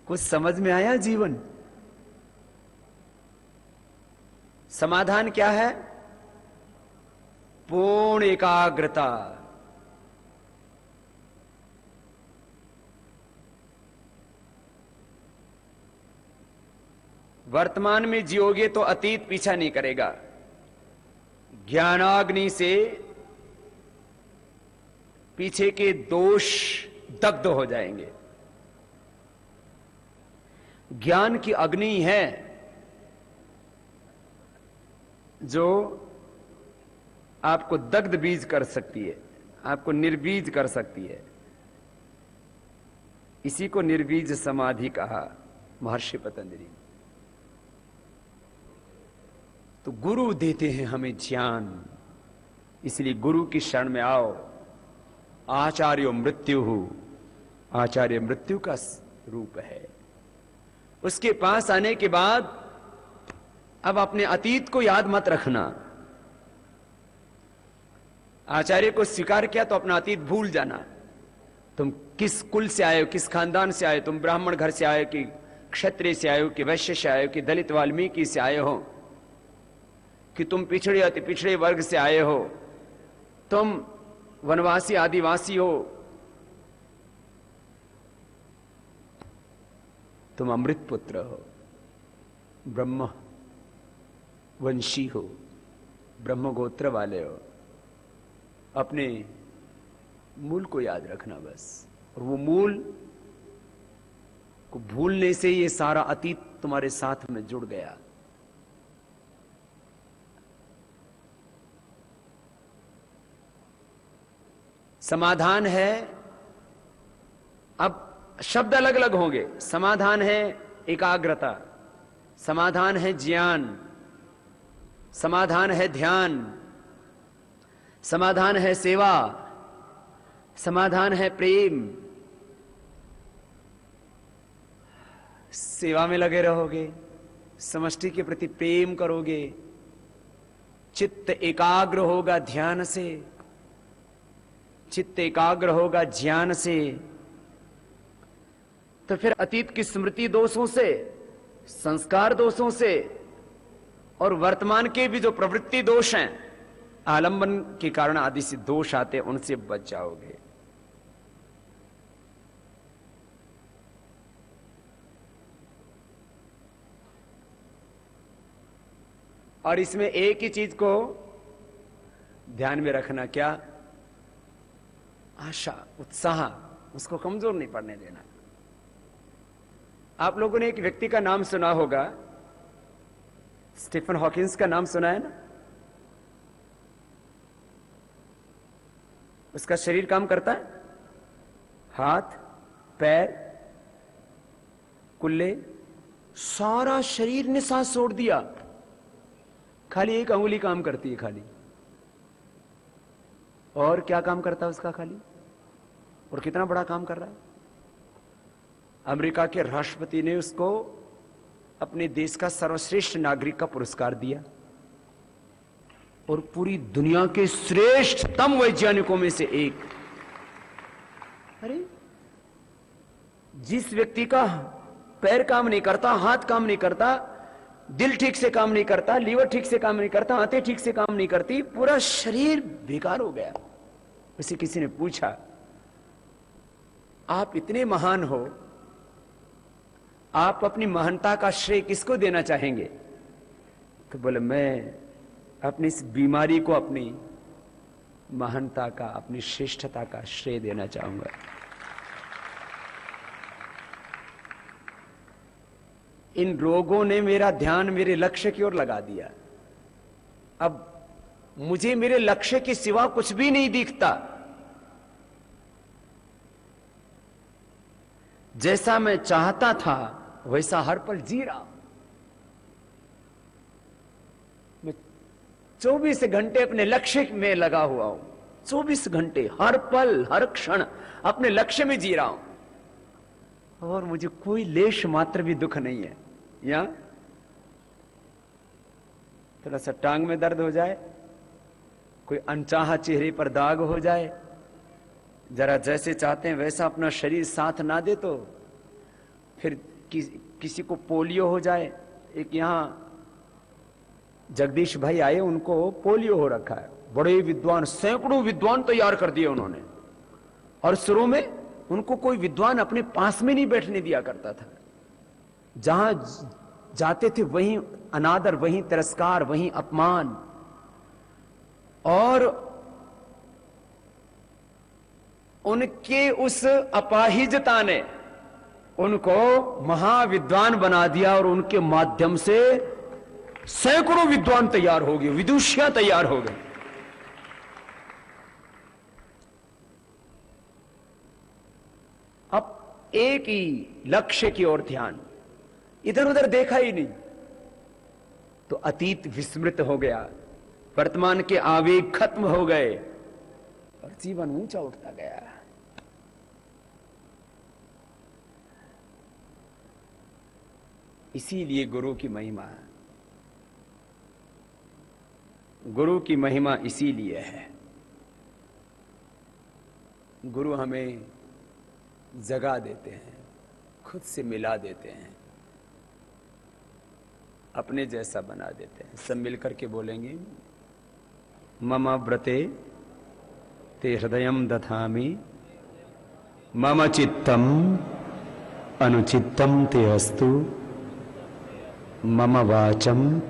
कुछ समझ में आया जीवन? समाधान क्या है? पूर्ण एकाग्रता। वर्तमान में जियोगे तो अतीत पीछा नहीं करेगा। ज्ञानाग्नि से पीछे के दोष दग्ध हो जाएंगे। ज्ञान की अग्नि है जो आपको दग्ध बीज कर सकती है, आपको निर्बीज कर सकती है। इसी को निर्बीज समाधि कहा महर्षि पतंजलि। तो गुरु देते हैं हमें ज्ञान, इसलिए गुरु की शरण में आओ। आचार्यो मृत्यु, आचार्य मृत्यु का रूप है। उसके पास आने के बाद अब अपने अतीत को याद मत रखना, आचार्य को स्वीकार किया तो अपना अतीत भूल जाना। तुम किस कुल से आए हो, किस खानदान से आए हो, तुम ब्राह्मण घर से आए हो कि क्षत्रिय से आए हो कि वैश्य से आए हो कि दलित वाल्मीकि से आए हो कि तुम पिछड़े अति पिछड़े वर्ग से आए हो, तुम वनवासी आदिवासी हो, तुम अमृत पुत्र हो, ब्रह्म वंशी हो, ब्रह्म गोत्र वाले हो। अपने मूल को याद रखना बस, और वो मूल को भूलने से ये सारा अतीत तुम्हारे साथ में जुड़ गया। समाधान है, अब शब्द अलग अलग होंगे। समाधान है एकाग्रता, समाधान है ज्ञान, समाधान है ध्यान, समाधान है सेवा, समाधान है प्रेम। सेवा में लगे रहोगे, समष्टि के प्रति प्रेम करोगे, चित्त एकाग्र होगा ध्यान से, चित्त एकाग्र होगा ज्ञान से, तो फिर अतीत की स्मृति दोषों से, संस्कार दोषों से और वर्तमान के भी जो प्रवृत्ति दोष हैं, आलंबन के कारण आदि से दोष आते, उनसे बच जाओगे। और इसमें एक ही चीज को ध्यान में रखना, क्या? आशा, उत्साह, उसको कमजोर नहीं पड़ने देना। आप लोगों ने एक व्यक्ति का नाम सुना होगा, स्टीफन हॉकिंस का नाम सुना है ना? उसका शरीर काम करता है, हाथ, पैर, कुल्ले, सारा शरीर ने सांस छोड़ दिया, खाली एक अंगुली काम करती है खाली। और क्या काम करता है उसका खाली? और कितना बड़ा काम कर रहा है। अमेरिका के राष्ट्रपति ने उसको अपने देश का सर्वश्रेष्ठ नागरिक का पुरस्कार दिया, और पूरी दुनिया के श्रेष्ठतम वैज्ञानिकों में से एक। अरे, जिस व्यक्ति का पैर काम नहीं करता, हाथ काम नहीं करता, दिल ठीक से काम नहीं करता, लीवर ठीक से काम नहीं करता, आंतें ठीक से काम नहीं करती, पूरा शरीर बेकार हो गया। उसे किसी ने पूछा, आप इतने महान हो, आप अपनी महानता का श्रेय किसको देना चाहेंगे? तो बोले, मैं अपनी इस बीमारी को अपनी महानता का, अपनी श्रेष्ठता का श्रेय देना चाहूंगा। इन रोगों ने मेरा ध्यान मेरे लक्ष्य की ओर लगा दिया। अब मुझे मेरे लक्ष्य के सिवा कुछ भी नहीं दिखता। जैसा मैं चाहता था वैसा हर पल जी रहा हूं। मैं 24 घंटे अपने लक्ष्य में लगा हुआ हूं, 24 घंटे, हर पल हर क्षण अपने लक्ष्य में जी रहा हूं, और मुझे कोई लेश मात्र भी दुख नहीं है। या थोड़ा सा टांग में दर्द हो जाए, कोई अनचाहा चेहरे पर दाग हो जाए, जरा जैसे चाहते हैं वैसा अपना शरीर साथ ना दे, तो फिर किसी को पोलियो हो जाए। एक यहां जगदीश भाई आए, उनको पोलियो हो रखा है। बड़े विद्वान, सैकड़ों विद्वान तैयार कर दिए उन्होंने, और शुरू में उनको कोई विद्वान अपने पास में नहीं बैठने दिया करता था। जहां जाते थे वहीं अनादर, वहीं तिरस्कार, वहीं अपमान। और उनके उस अपाहिजता ने उनको महाविद्वान बना दिया, और उनके माध्यम से सैकड़ों विद्वान तैयार हो गए, विदुषियां तैयार हो गए। अब एक ही लक्ष्य की ओर ध्यान, इधर उधर देखा ही नहीं, तो अतीत विस्मृत हो गया, वर्तमान के आवेग खत्म हो गए, और जीवन ऊंचा उठता गया। इसीलिए गुरु की महिमा, गुरु की महिमा इसीलिए है गुरु हमें जगा देते हैं, खुद से मिला देते हैं, अपने जैसा बना देते हैं। सब मिलकर के बोलेंगे, मम व्रते ते हृदयम दधामि, मम चित्तम अनुचित्तम ते अस्तु, मम वाचम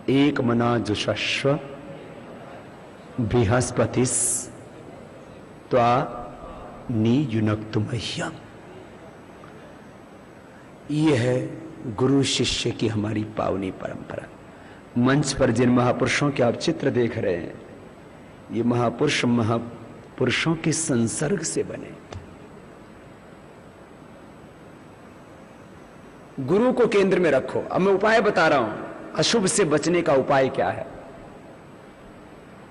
एक मना जुषस्व बृहस्पतिस त्वा नियुनक्तु मह्यम। ये है गुरु शिष्य की हमारी पावनी परंपरा। मंच पर जिन महापुरुषों के आप चित्र देख रहे हैं, ये महापुरुषों के संसर्ग से बने। गुरु को केंद्र में रखो। अब मैं उपाय बता रहा हूं, अशुभ से बचने का उपाय क्या है।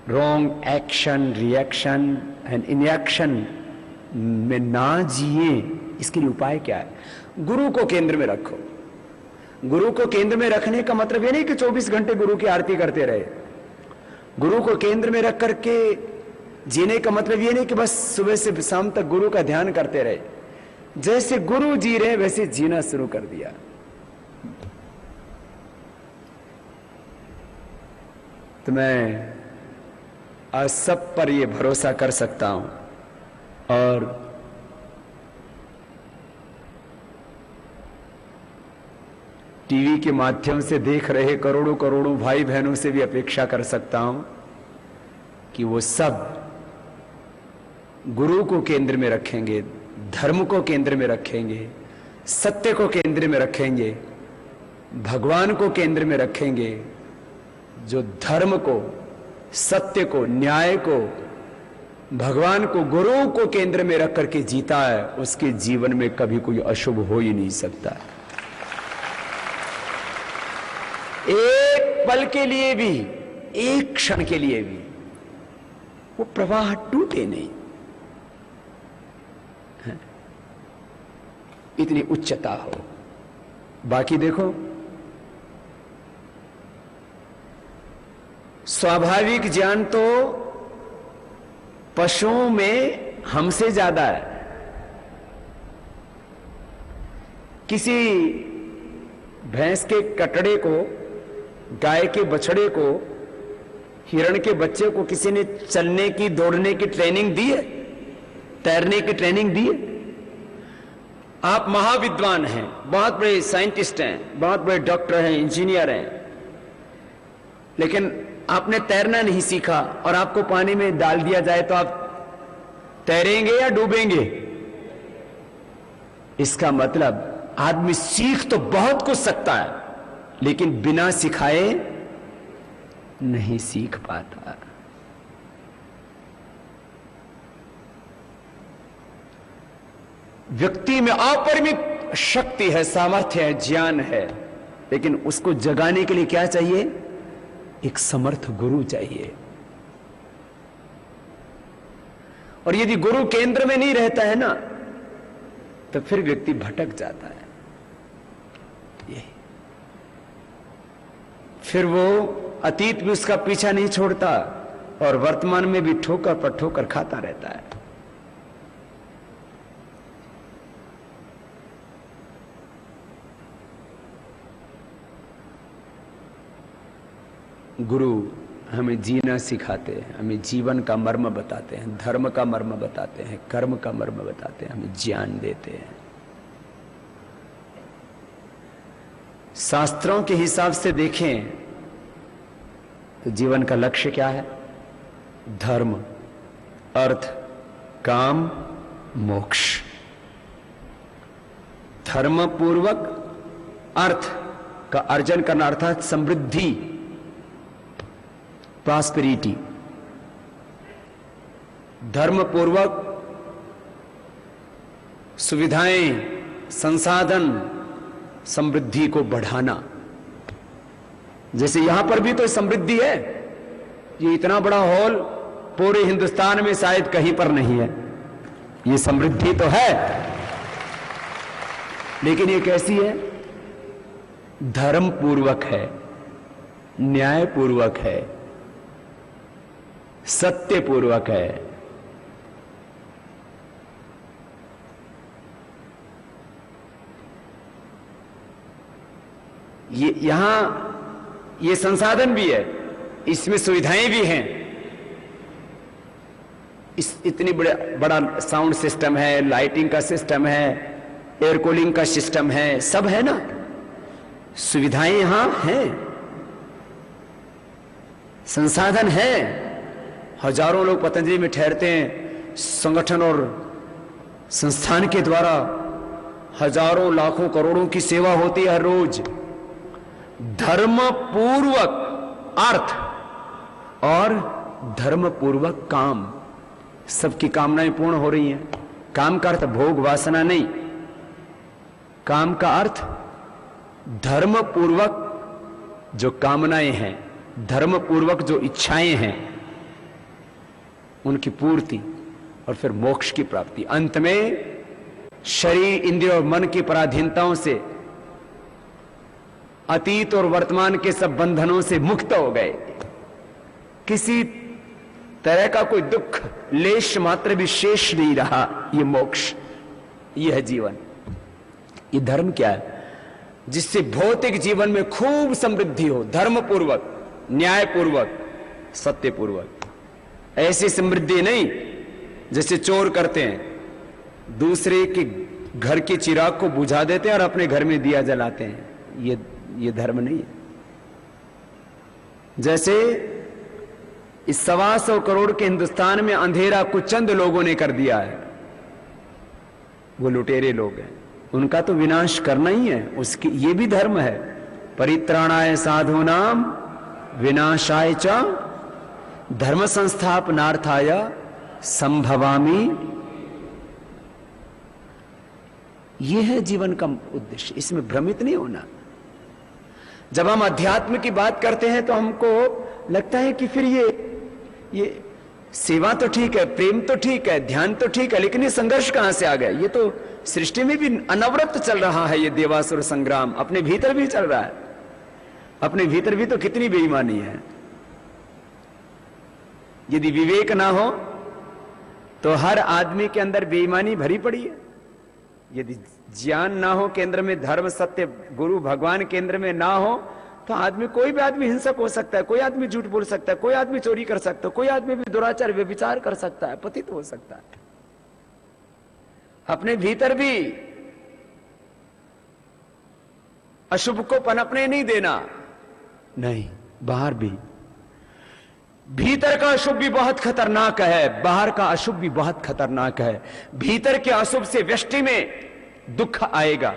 Wrong action, reaction and inaction में ना जिए, इसके लिए उपाय क्या है। गुरु को केंद्र में रखो। गुरु को केंद्र में रखने का मतलब यह नहीं कि 24 घंटे गुरु की आरती करते रहे। गुरु को केंद्र में रख करके जीने का मतलब यह नहीं कि बस सुबह से शाम तक गुरु का ध्यान करते रहे। जैसे गुरु जी रहे वैसे जीना शुरू कर दिया। तो मैं आज सब पर यह भरोसा कर सकता हूं और टीवी के माध्यम से देख रहे करोड़ों करोड़ों भाई बहनों से भी अपेक्षा कर सकता हूं कि वो सब गुरु को केंद्र में रखेंगे, धर्म को केंद्र में रखेंगे, सत्य को केंद्र में रखेंगे, भगवान को केंद्र में रखेंगे। जो धर्म को, सत्य को, न्याय को, भगवान को, गुरु को केंद्र में रख करके जीता है, उसके जीवन में कभी कोई अशुभ हो ही नहीं सकता। एक पल के लिए भी, एक क्षण के लिए भी वो प्रवाह टूटे नहीं। इतनी उच्चता हो। बाकी देखो, स्वाभाविक ज्ञान तो पशुओं में हमसे ज्यादा है। किसी भैंस के कटड़े को, गाय के बछड़े को, हिरण के बच्चे को किसी ने चलने की, दौड़ने की ट्रेनिंग दी है? तैरने की ट्रेनिंग दी है? आप महाविद्वान हैं, बहुत बड़े साइंटिस्ट हैं, बहुत बड़े डॉक्टर हैं, इंजीनियर हैं, लेकिन आपने तैरना नहीं सीखा और आपको पानी में डाल दिया जाए तो आप तैरेंगे या डूबेंगे? इसका मतलब आदमी सीख तो बहुत कुछ सकता है, लेकिन बिना सिखाए नहीं सीख पाता। व्यक्ति में अपरिमित शक्ति है, सामर्थ्य है, ज्ञान है, लेकिन उसको जगाने के लिए क्या चाहिए? एक समर्थ गुरु चाहिए। और यदि गुरु केंद्र में नहीं रहता है ना, तो फिर व्यक्ति भटक जाता है। ये फिर वो अतीत भी उसका पीछा नहीं छोड़ता और वर्तमान में भी ठोकर पर ठोकर खाता रहता है। गुरु हमें जीना सिखाते हैं, हमें जीवन का मर्म बताते हैं, धर्म का मर्म बताते हैं, कर्म का मर्म बताते हैं, हमें ज्ञान देते हैं। शास्त्रों के हिसाब से देखें तो जीवन का लक्ष्य क्या है? धर्म, अर्थ, काम, मोक्ष। धर्म पूर्वक अर्थ का अर्जन करना अर्थात समृद्धि, प्रॉस्पेरिटी। धर्म पूर्वक सुविधाएं, संसाधन, समृद्धि को बढ़ाना। जैसे यहां पर भी तो समृद्धि है। ये इतना बड़ा हॉल पूरे हिंदुस्तान में शायद कहीं पर नहीं है। ये समृद्धि तो है, लेकिन ये कैसी है? धर्म पूर्वक है, न्याय पूर्वक है, सत्य पूर्वक है, ये यहां ये संसाधन भी है, इसमें सुविधाएं भी हैं। इस इतनी बड़ा साउंड सिस्टम है, लाइटिंग का सिस्टम है, एयर कूलिंग का सिस्टम है, सब है ना, सुविधाएं यहां हैं, संसाधन है। हजारों लोग पतंजलि में ठहरते हैं, संगठन और संस्थान के द्वारा हजारों लाखों करोड़ों की सेवा होती है हर रोज। धर्म पूर्वक अर्थ और धर्म पूर्वक काम, सबकी कामनाएं पूर्ण हो रही हैं। काम का अर्थ भोग वासना नहीं, काम का अर्थ धर्म पूर्वक जो कामनाएं हैं, धर्म पूर्वक जो इच्छाएं हैं, उनकी पूर्ति और फिर मोक्ष की प्राप्ति। अंत में शरीर, इंद्रिय और मन की पराधीनताओं से, अतीत और वर्तमान के सब बंधनों से मुक्त हो गए। किसी तरह का कोई दुख लेश मात्र भी शेष नहीं रहा। ये मोक्ष, ये है जीवन। ये धर्म क्या है? जिससे भौतिक जीवन में खूब समृद्धि हो, धर्म पूर्वक, न्याय पूर्वक, सत्य पूर्वक। ऐसी समृद्धि नहीं जैसे चोर करते हैं, दूसरे के घर के चिराग को बुझा देते हैं और अपने घर में दिया जलाते हैं। ये धर्म नहीं है। जैसे इस 125 करोड़ के हिंदुस्तान में अंधेरा कुछ चंद लोगों ने कर दिया है, वो लुटेरे लोग हैं, उनका तो विनाश करना ही है। उसकी ये भी धर्म है। परित्राणाय साधूनाम विनाशाय च धर्म संस्थापनार्थाय संभवामि। यह है जीवन का उद्देश्य, इसमें भ्रमित नहीं होना। जब हम अध्यात्म की बात करते हैं तो हमको लगता है कि फिर ये सेवा तो ठीक है, प्रेम तो ठीक है, ध्यान तो ठीक है, लेकिन ये संघर्ष कहां से आ गया? ये तो सृष्टि में भी अनवरत चल रहा है। ये देवासुर संग्राम अपने भीतर भी चल रहा है। अपने भीतर भी तो कितनी बेईमानी है। यदि विवेक ना हो तो हर आदमी के अंदर बेईमानी भरी पड़ी है। यदि ज्ञान ना हो, केंद्र में धर्म, सत्य, गुरु, भगवान केंद्र में ना हो, तो आदमी, कोई भी आदमी हिंसक हो सकता है, कोई आदमी झूठ बोल सकता है, कोई आदमी चोरी कर सकता है, कोई आदमी भी दुराचार व्यभिचार कर सकता है, पतित हो सकता है। अपने भीतर भी अशुभ को पनपने नहीं देना, नहीं, बाहर भी। भीतर का अशुभ भी बहुत खतरनाक है, बाहर का अशुभ भी बहुत खतरनाक है। भीतर के अशुभ से व्यष्टि में दुख आएगा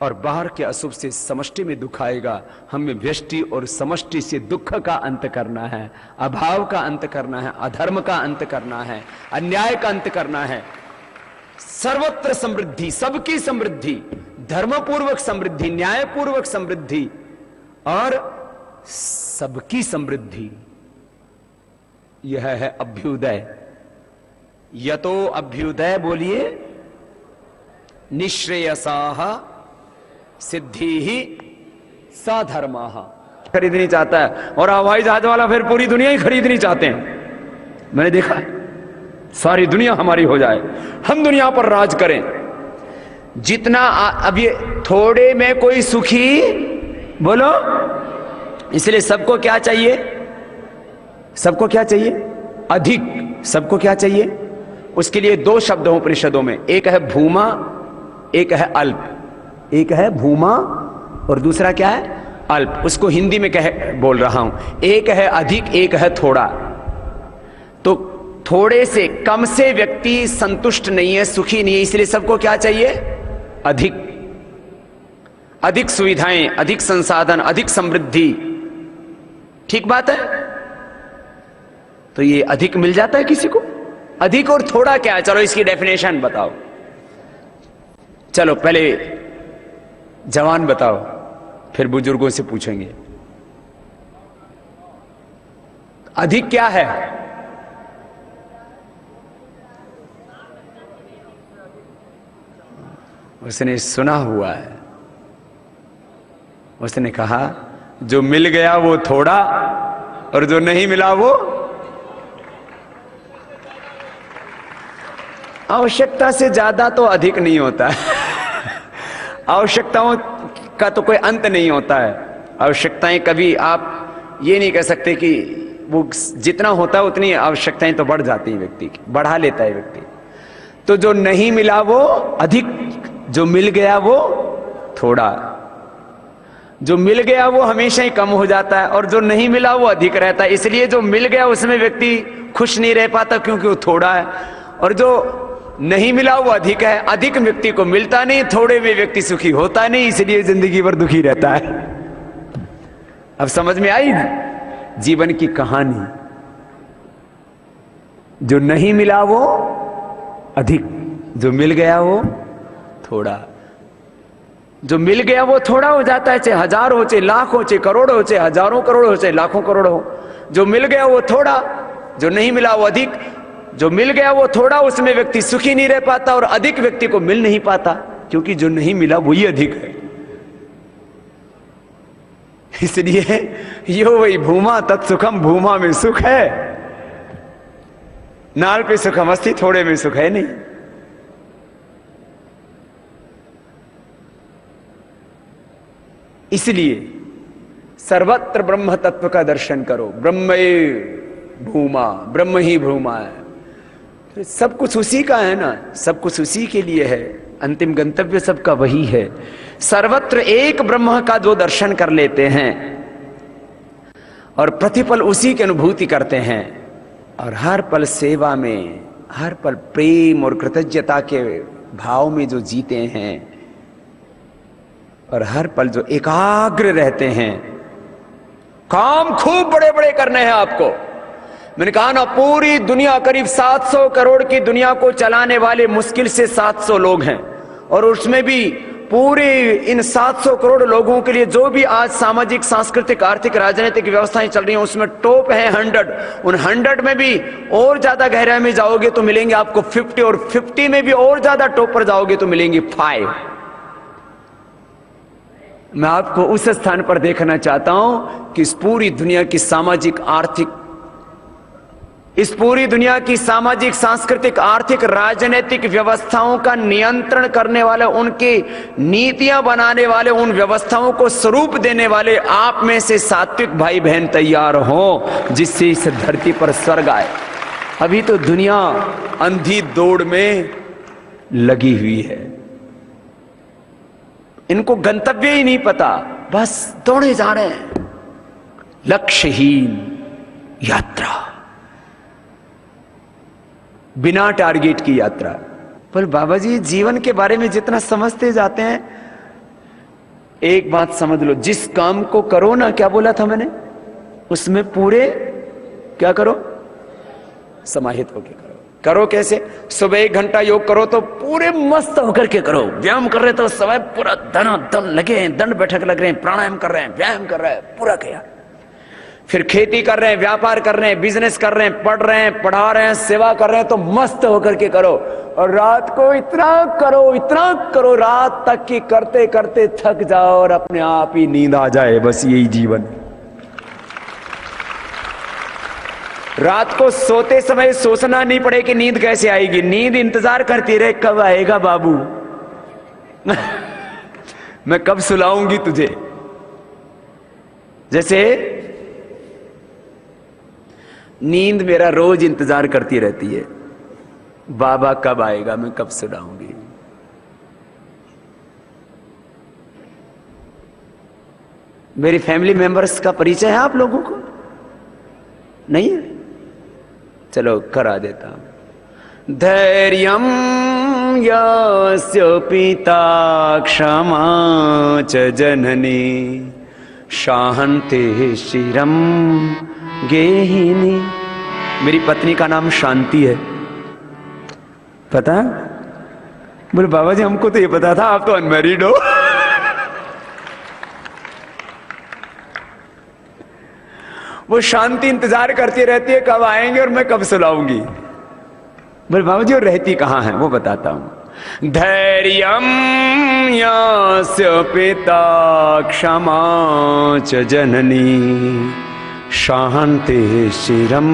और बाहर के अशुभ से समष्टि में दुख आएगा। हमें व्यष्टि और समष्टि से दुख का अंत करना है, अभाव का अंत करना है, अधर्म का अंत करना है, अन्याय का अंत करना है। सर्वत्र समृद्धि, सबकी समृद्धि, धर्मपूर्वक समृद्धि, न्यायपूर्वक समृद्धि और सबकी समृद्धि, यह है अभ्युदय। यतो अभ्युदय, बोलिए, निश्रेयसाह सिद्धि ही साधर्मा। खरीदनी चाहता है और हवाई जहाज वाला फिर पूरी दुनिया ही खरीदनी चाहते हैं। मैंने देखा है, सारी दुनिया हमारी हो जाए, हम दुनिया पर राज करें। जितना अब ये थोड़े में कोई सुखी, बोलो। इसलिए सबको क्या चाहिए? सबको क्या चाहिए? अधिक। सबको क्या चाहिए? उसके लिए दो शब्द हैं उपनिषदों में, एक है भूमा, एक है अल्प। एक है भूमा और दूसरा क्या है? अल्प। उसको हिंदी में बोल रहा हूं। एक है अधिक, एक है थोड़ा। तो थोड़े से, कम से व्यक्ति संतुष्ट नहीं है, सुखी नहीं है। इसलिए सबको क्या चाहिए? अधिक। अधिक सुविधाएं, अधिक संसाधन, अधिक समृद्धि। ठीक बात है? तो ये अधिक मिल जाता है किसी को? अधिक और थोड़ा क्या है? चलो इसकी डेफिनेशन बताओ। चलो पहले जवान बताओ, फिर बुजुर्गों से पूछेंगे। अधिक क्या है? उसने सुना हुआ है, उसने कहा जो मिल गया वो थोड़ा और जो नहीं मिला वो आवश्यकता से ज्यादा। तो अधिक नहीं होता है। आवश्यकताओं का तो कोई अंत नहीं होता है। आवश्यकताएं कभी आप ये नहीं कह सकते कि वो जितना होता है उतनी आवश्यकताएं तो बढ़ जाती हैं, व्यक्ति की बढ़ा लेता है व्यक्ति। तो जो नहीं मिला वो अधिक, जो मिल गया वो थोड़ा। जो मिल गया वो हमेशा ही कम हो जाता है और जो नहीं मिला वो अधिक रहता है। इसलिए जो मिल गया उसमें व्यक्ति खुश नहीं रह पाता क्योंकि वो थोड़ा है, और जो नहीं मिला वो अधिक है। अधिक व्यक्ति को मिलता नहीं, थोड़े में व्यक्ति सुखी होता नहीं, इसलिए जिंदगी भर दुखी रहता है। अब समझ में आई जीवन की कहानी। जो नहीं मिला वो अधिक, जो मिल गया वो थोड़ा। जो मिल गया वो थोड़ा हो जाता है, चाहे हजार हो, चाहे लाख हो, चाहे करोड़ हो, चाहे हजारों करोड़ हो, चाहे लाखों करोड़ हो। जो मिल गया वो थोड़ा, जो नहीं मिला वो अधिक। जो मिल गया वो थोड़ा, उसमें व्यक्ति सुखी नहीं रह पाता, और अधिक व्यक्ति को मिल नहीं पाता क्योंकि जो नहीं मिला वही अधिक है। इसलिए यो वही भूमा तत्सुखम, भूमा में सुख है, नाल पे सुखम अस्ति, थोड़े में सुख है नहीं। इसलिए सर्वत्र ब्रह्म तत्व का दर्शन करो। ब्रह्म भूमा, ब्रह्म ही भूमा है। तो सब कुछ उसी का है ना, सब कुछ उसी के लिए है। अंतिम गंतव्य सबका वही है। सर्वत्र एक ब्रह्म का जो दर्शन कर लेते हैं और प्रतिपल उसी की अनुभूति करते हैं, और हर पल सेवा में, हर पल प्रेम और कृतज्ञता के भाव में जो जीते हैं, और हर पल जो एकाग्र रहते हैं। काम खूब बड़े बड़े करने हैं आपको। मैंने कहा ना, पूरी दुनिया, करीब 700 करोड़ की दुनिया को चलाने वाले मुश्किल से 700 लोग हैं, और उसमें भी पूरे इन 700 करोड़ लोगों के लिए जो भी आज सामाजिक, सांस्कृतिक, आर्थिक, राजनीतिक व्यवस्थाएं चल रही हैं, उसमें टॉप है 100। उन 100 में भी और ज्यादा गहराई में जाओगे तो मिलेंगे आपको 50, और 50 में भी और ज्यादा टॉप पर जाओगे तो मिलेंगे 5। मैं आपको उस स्थान पर देखना चाहता हूं कि इस पूरी दुनिया की सामाजिक, आर्थिक, इस पूरी दुनिया की सामाजिक, सांस्कृतिक, आर्थिक, राजनीतिक व्यवस्थाओं का नियंत्रण करने वाले, उनकी नीतियां बनाने वाले, उन व्यवस्थाओं को स्वरूप देने वाले आप में से सात्विक भाई बहन तैयार हो, जिससे इस धरती पर स्वर्ग आए। अभी तो दुनिया अंधी दौड़ में लगी हुई है, इनको गंतव्य ही नहीं पता, बस दौड़े जा रहे हैं। लक्ष्यहीन यात्रा, बिना टारगेट की यात्रा। पर बाबा जी जीवन के बारे में जितना समझते जाते हैं, एक बात समझ लो, जिस काम को करो ना, क्या बोला था मैंने, उसमें पूरे क्या करो, समाहित होकर करो। करो कैसे? सुबह 1 घंटा योग करो तो पूरे मस्त होकर के करो। व्यायाम कर रहे तो समय पूरा धनाधन लगे हैं, दंड बैठक लग रहे हैं, प्राणायाम कर रहे हैं, व्यायाम कर रहे हैं, पूरा किया। फिर खेती कर रहे हैं, व्यापार कर रहे हैं, बिजनेस कर रहे हैं, पढ़ रहे हैं, पढ़ा रहे हैं, सेवा कर रहे हैं, तो मस्त होकर के करो। और रात को इतना करो रात तक कि करते करते थक जाओ और अपने आप ही नींद आ जाए। बस यही जीवन। रात को सोते समय सोचना नहीं पड़े कि नींद कैसे आएगी, नींद इंतजार करती रहे, कब आएगा बाबू मैं कब सुलाऊंगी तुझे। जैसे नींद मेरा रोज इंतजार करती रहती है, बाबा कब आएगा, मैं कब सुलाऊंगी। मेरी फैमिली मेंबर्स का परिचय है आप लोगों को? नहीं है? चलो करा देता हूं। धैर्यं यस्य पिता क्षमा च जननी शांति शिरम गेहिनी। मेरी पत्नी का नाम शांति है, पता? बोले बाबा जी हमको तो ये पता था, आप तो अनमैरिड हो वो शांति इंतजार करती रहती है कब आएंगे और मैं कब सुलाऊंगी। बोले बाबा जी और रहती कहां है, वो बताता हूं। धैर्यं यस्य पिता क्षमा च जननी शांति शिरम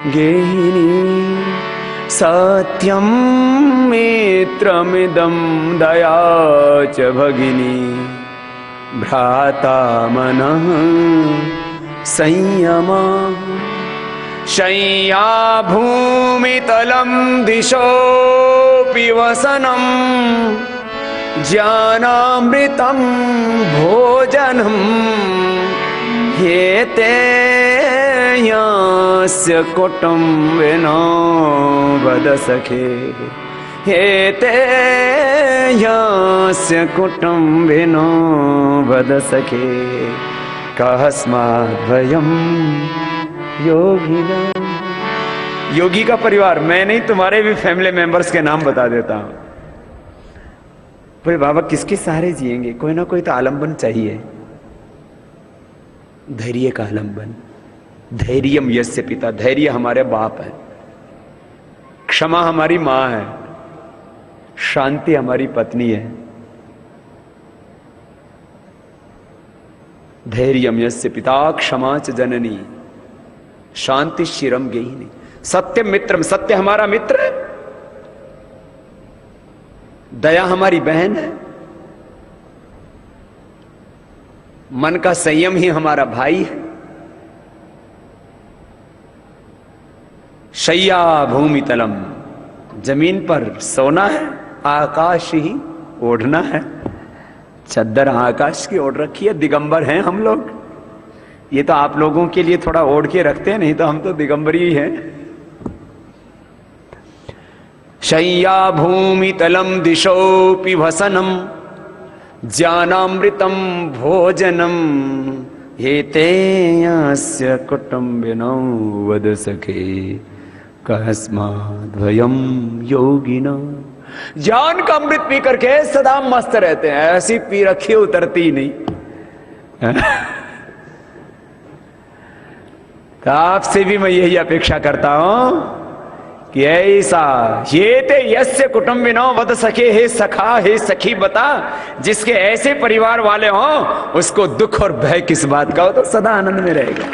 गेहिनी सत्यं मित्रमिदं दया च भगिनी भ्राता मनः संयमा शय्या भूमितलं दिशोऽपि वसनं ज्ञानामृतं भोजनं हेते यस्य कुटुम्बिनो वद सखे हेते यस्य कुटुम्बिनो वद सखे कस्माद्भयं योगिना। योगी का परिवार मैं नहीं, तुम्हारे भी फैमिली मेंबर्स के नाम बता देता हूं। बोले बाबा किसके सहारे जिएंगे? कोई ना कोई तो आलंबन चाहिए। धैर्य का आलंबन। धैर्यम यस्य पिता, धैर्य हमारे बाप है, क्षमा हमारी मां है, शांति हमारी पत्नी है। धैर्यम यस्य पिता क्षमा च जननी शांति शिरम गेहिनी। सत्य मित्रम, सत्य हमारा मित्र है, दया हमारी बहन है, मन का संयम ही हमारा भाई है। शय्या भूमि तलम, जमीन पर सोना है, आकाश ही ओढ़ना है। चद्दर आकाश की ओढ़ रखी है, दिगंबर हैं हम लोग। ये तो आप लोगों के लिए थोड़ा ओढ़ के रखते हैं, नहीं तो हम तो दिगंबरी ही हैं। शय्या भूमि तलम दिशोऽपि वसनम ज्ञानामृतम भोजनम हेते यस्य कुटुम्बिनो वद सखे कस्माद्भयं योगिना। ज्ञान का अमृत पी करके सदा मस्त रहते हैं, ऐसी पी रखी उतरती नहीं। तो आपसे भी मैं यही अपेक्षा करता हूं कि ऐसा ये ते यस्य कुटुम्बिनो वद सखे, हे सखा हे सखी बता, जिसके ऐसे परिवार वाले हों उसको दुख और भय किस बात का हो, तो सदा आनंद में रहेगा।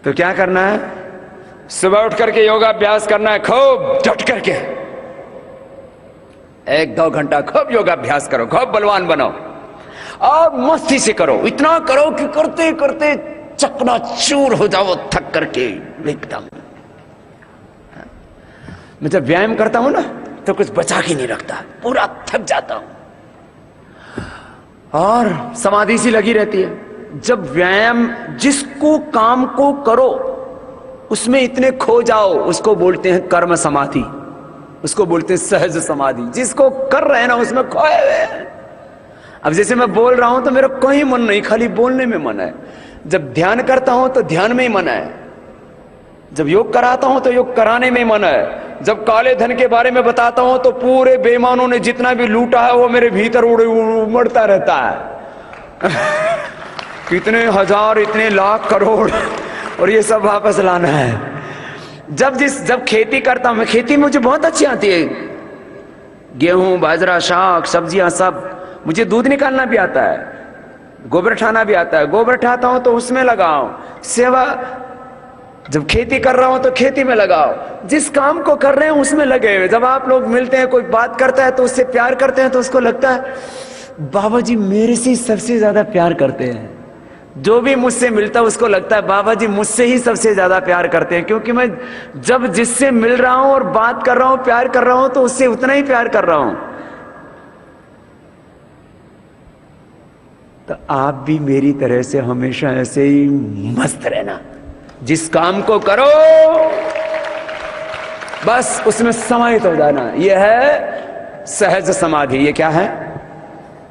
तो क्या करना है? सुबह उठ करके योगाभ्यास करना है, खूब डट करके 1-2 घंटा खूब योगाभ्यास करो, खूब बलवान बनो और मस्ती से करो। इतना करो कि करते करते चकनाचूर हो जाओ थक करके एकदम। मैं जब व्यायाम करता हूं ना तो कुछ बचा के नहीं रखता, पूरा थक जाता हूं और समाधि सी लगी रहती है। जब व्यायाम जिसको काम को करो उसमें इतने खो जाओ, उसको बोलते हैं कर्म समाधि, उसको बोलते हैं सहज समाधि। जिसको कर रहे हैं ना उसमें खोए हुए हैं। अब जैसे मैं बोल रहा हूं तो मेरा कोई मन नहीं, खाली बोलने में मन है। जब ध्यान करता हूं तो ध्यान में ही मन है। जब योग कराता हूं तो योग कराने में मन है। जब काले धन के बारे में बताता हूं तो पूरे बेईमानों ने जितना भी लूटा है वो मेरे भीतर उमड़ता रहता है। कितने हजार, इतने लाख, करोड़, और ये सब वापस लाना है। जब खेती करता हूं, मैं खेती मुझे बहुत अच्छी आती है, गेहूं बाजरा शाक सब्जियां सब। मुझे दूध निकालना भी आता है, गोबर उठाना भी आता है। गोबर उठाता हूं तो उसमें लगाओ, सेवा जब खेती कर रहा हूं तो खेती में लगाओ। जिस काम को कर रहे हैं उसमें लगे हुए। जब आप लोग मिलते हैं, कोई बात करता है तो उससे प्यार करते हैं, तो उसको लगता है बाबा जी मेरे से सबसे ज्यादा प्यार करते हैं। जो भी मुझसे मिलता है उसको लगता है बाबा जी मुझसे ही सबसे ज्यादा प्यार करते हैं, क्योंकि मैं जब जिससे मिल रहा हूं और बात कर रहा हूं, प्यार कर रहा हूं, तो उससे उतना ही प्यार कर रहा हूं। तो आप भी मेरी तरह से हमेशा ऐसे ही मस्त रहना। जिस काम को करो बस उसमें समाहित हो जाना। यह है सहज समाधि। ये क्या है?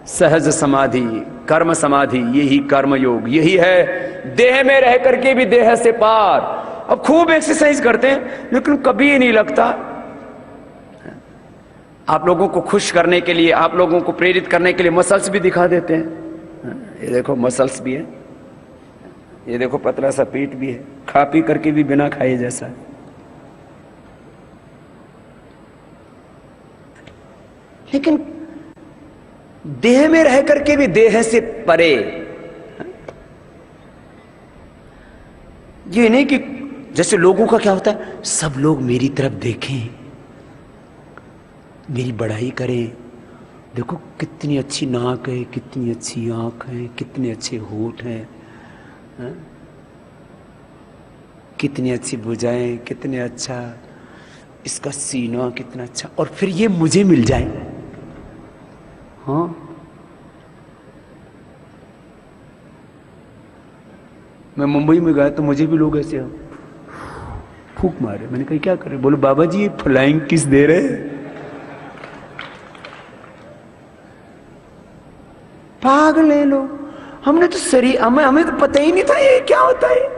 सहज समाधि, कर्म समाधि, यही कर्म योग, यही है देह में रह करके भी देह से पार। अब खूब एक्सरसाइज करते हैं लेकिन कभी नहीं लगता। आप लोगों को खुश करने के लिए, आप लोगों को प्रेरित करने के लिए मसल्स भी दिखा देते हैं। ये देखो मसल्स भी है, ये देखो पतला सा पेट भी है, खा पी करके भी बिना खाए जैसा। लेकिन देह में रह करके भी देह से परे। ये नहीं कि जैसे लोगों का क्या होता है, सब लोग मेरी तरफ देखें, मेरी बड़ाई करें, देखो कितनी अच्छी नाक है, कितनी अच्छी आंख है, कितने अच्छे होंठ हैं, हाँ? कितनी अच्छी भुजाएं, कितने अच्छा इसका सीना, कितना अच्छा, और फिर ये मुझे मिल जाए। हाँ, मैं मुंबई में गया तो मुझे भी लोग ऐसे फूंक मारे। मैंने कहा क्या करे? बोलो बाबा जी ये फ्लाइंग किस दे रहे हैं? पागल है लोग। हमने तो शरीर, हमें तो पता ही नहीं था ये क्या होता है।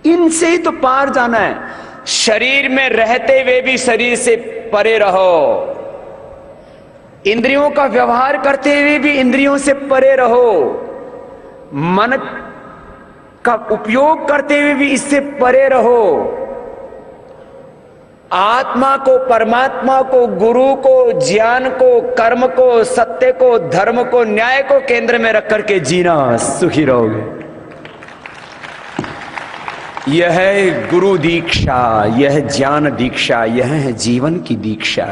इनसे ही तो पार जाना है। शरीर में रहते हुए भी शरीर से परे रहो, इंद्रियों का व्यवहार करते हुए भी इंद्रियों से परे रहो, मन का उपयोग करते हुए भी इससे परे रहो। आत्मा को, परमात्मा को, गुरु को, ज्ञान को, कर्म को, सत्य को, धर्म को, न्याय को केंद्र में रख करके जीना, सुखी रहोगे। यह है गुरु दीक्षा, यह ज्ञान दीक्षा, यह है जीवन की दीक्षा,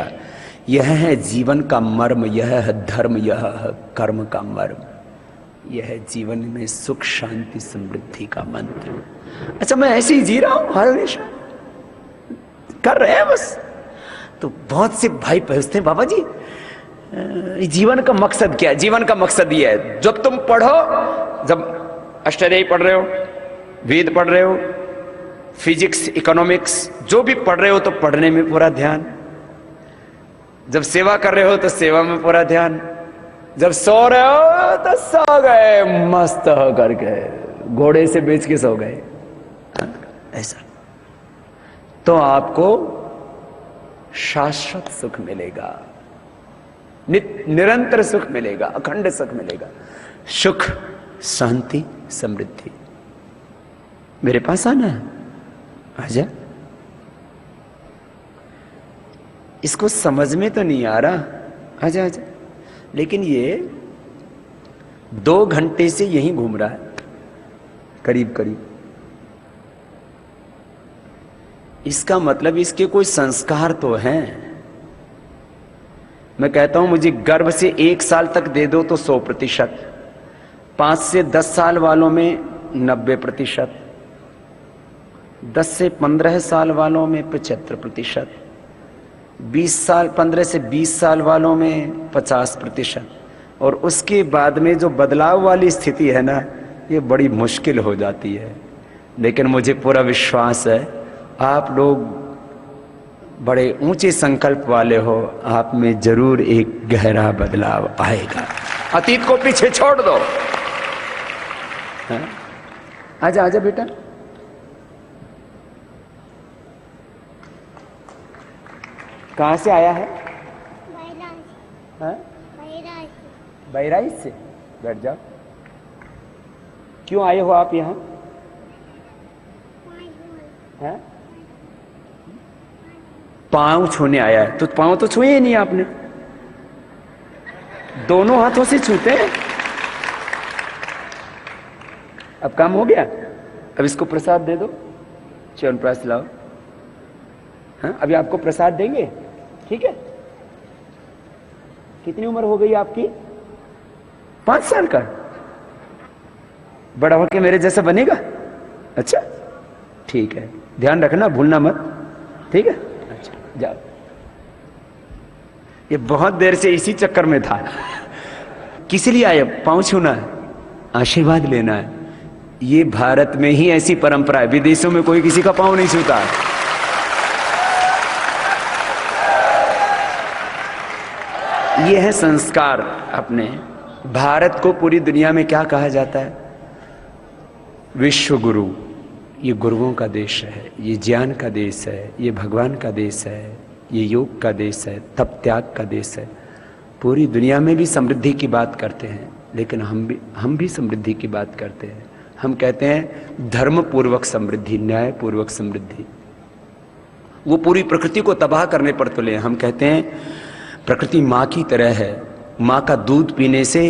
यह है जीवन का मर्म, यह है धर्म, यह है कर्म का मर्म, यह है जीवन में सुख शांति समृद्धि का मंत्र। अच्छा, मैं ऐसे ही जी रहा हूं, हर हमेशा कर रहे हैं बस। तो बहुत से भाई पूछते हैं बाबा जी जीवन का मकसद क्या है? जीवन का मकसद यह है, जब तुम पढ़ो, जब अष्टाध्यायी पढ़ रहे हो, वेद पढ़ रहे हो, फिजिक्स, इकोनॉमिक्स जो भी पढ़ रहे हो तो पढ़ने में पूरा ध्यान, जब सेवा कर रहे हो तो सेवा में पूरा ध्यान, जब सो रहे हो तो सो गए मस्त हो करके, घोड़े से बेच के सो गए, ऐसा। तो आपको शाश्वत सुख मिलेगा, निरंतर सुख मिलेगा, अखंड सुख मिलेगा, सुख शांति समृद्धि। मेरे पास आना है, आजा। इसको समझ में तो नहीं आ रहा, आजा आजा। लेकिन ये 2 घंटे से यहीं घूम रहा है करीब करीब। इसका मतलब इसके कोई संस्कार तो हैं। मैं कहता हूं मुझे गर्भ से 1 साल तक दे दो तो 100%, 5 से 10 साल वालों में 90%, 10 से 15 साल वालों में 75%, 15 से 20 साल वालों में 50%, और उसके बाद में जो बदलाव वाली स्थिति है ना, ये बड़ी मुश्किल हो जाती है। लेकिन मुझे पूरा विश्वास है आप लोग बड़े ऊंचे संकल्प वाले हो, आप में जरूर एक गहरा बदलाव आएगा। अतीत को पीछे छोड़ दो। आजा आजा बेटा। कहां से आया है? बहराइच से। बैठ जाओ। क्यों आए हो आप यहाँ? पांव छूने आया है। तो पांव तो छुए ही नहीं आपने, दोनों हाथों से छूते हैं। अब काम हो गया। अब इसको प्रसाद दे दो, च्यवनप्राश लाओ। हाँ, अभी आपको प्रसाद देंगे, ठीक है? कितनी उम्र हो गई आपकी? 5 साल का। बड़ा होकर मेरे जैसा बनेगा? अच्छा ठीक है, ध्यान रखना, भूलना मत, ठीक है? अच्छा जाओ। ये बहुत देर से इसी चक्कर में था। किस लिए आए? पांव छूना है, आशीर्वाद लेना है। ये भारत में ही ऐसी परंपरा है, विदेशों में कोई किसी का पांव नहीं छूता। ये है संस्कार अपने। भारत को पूरी दुनिया में क्या कहा जाता है? विश्व गुरु। ये गुरुओं का देश है, ये ज्ञान का देश है, ये भगवान का देश है, ये योग का देश है, तप त्याग का देश है। पूरी दुनिया में भी समृद्धि की बात करते हैं, लेकिन हम भी समृद्धि की बात करते हैं। हम कहते हैं धर्म पूर्वक समृद्धि, न्याय पूर्वक समृद्धि। वो पूरी प्रकृति को तबाह करने पर तुले। हम कहते हैं प्रकृति माँ की तरह है, माँ का दूध पीने से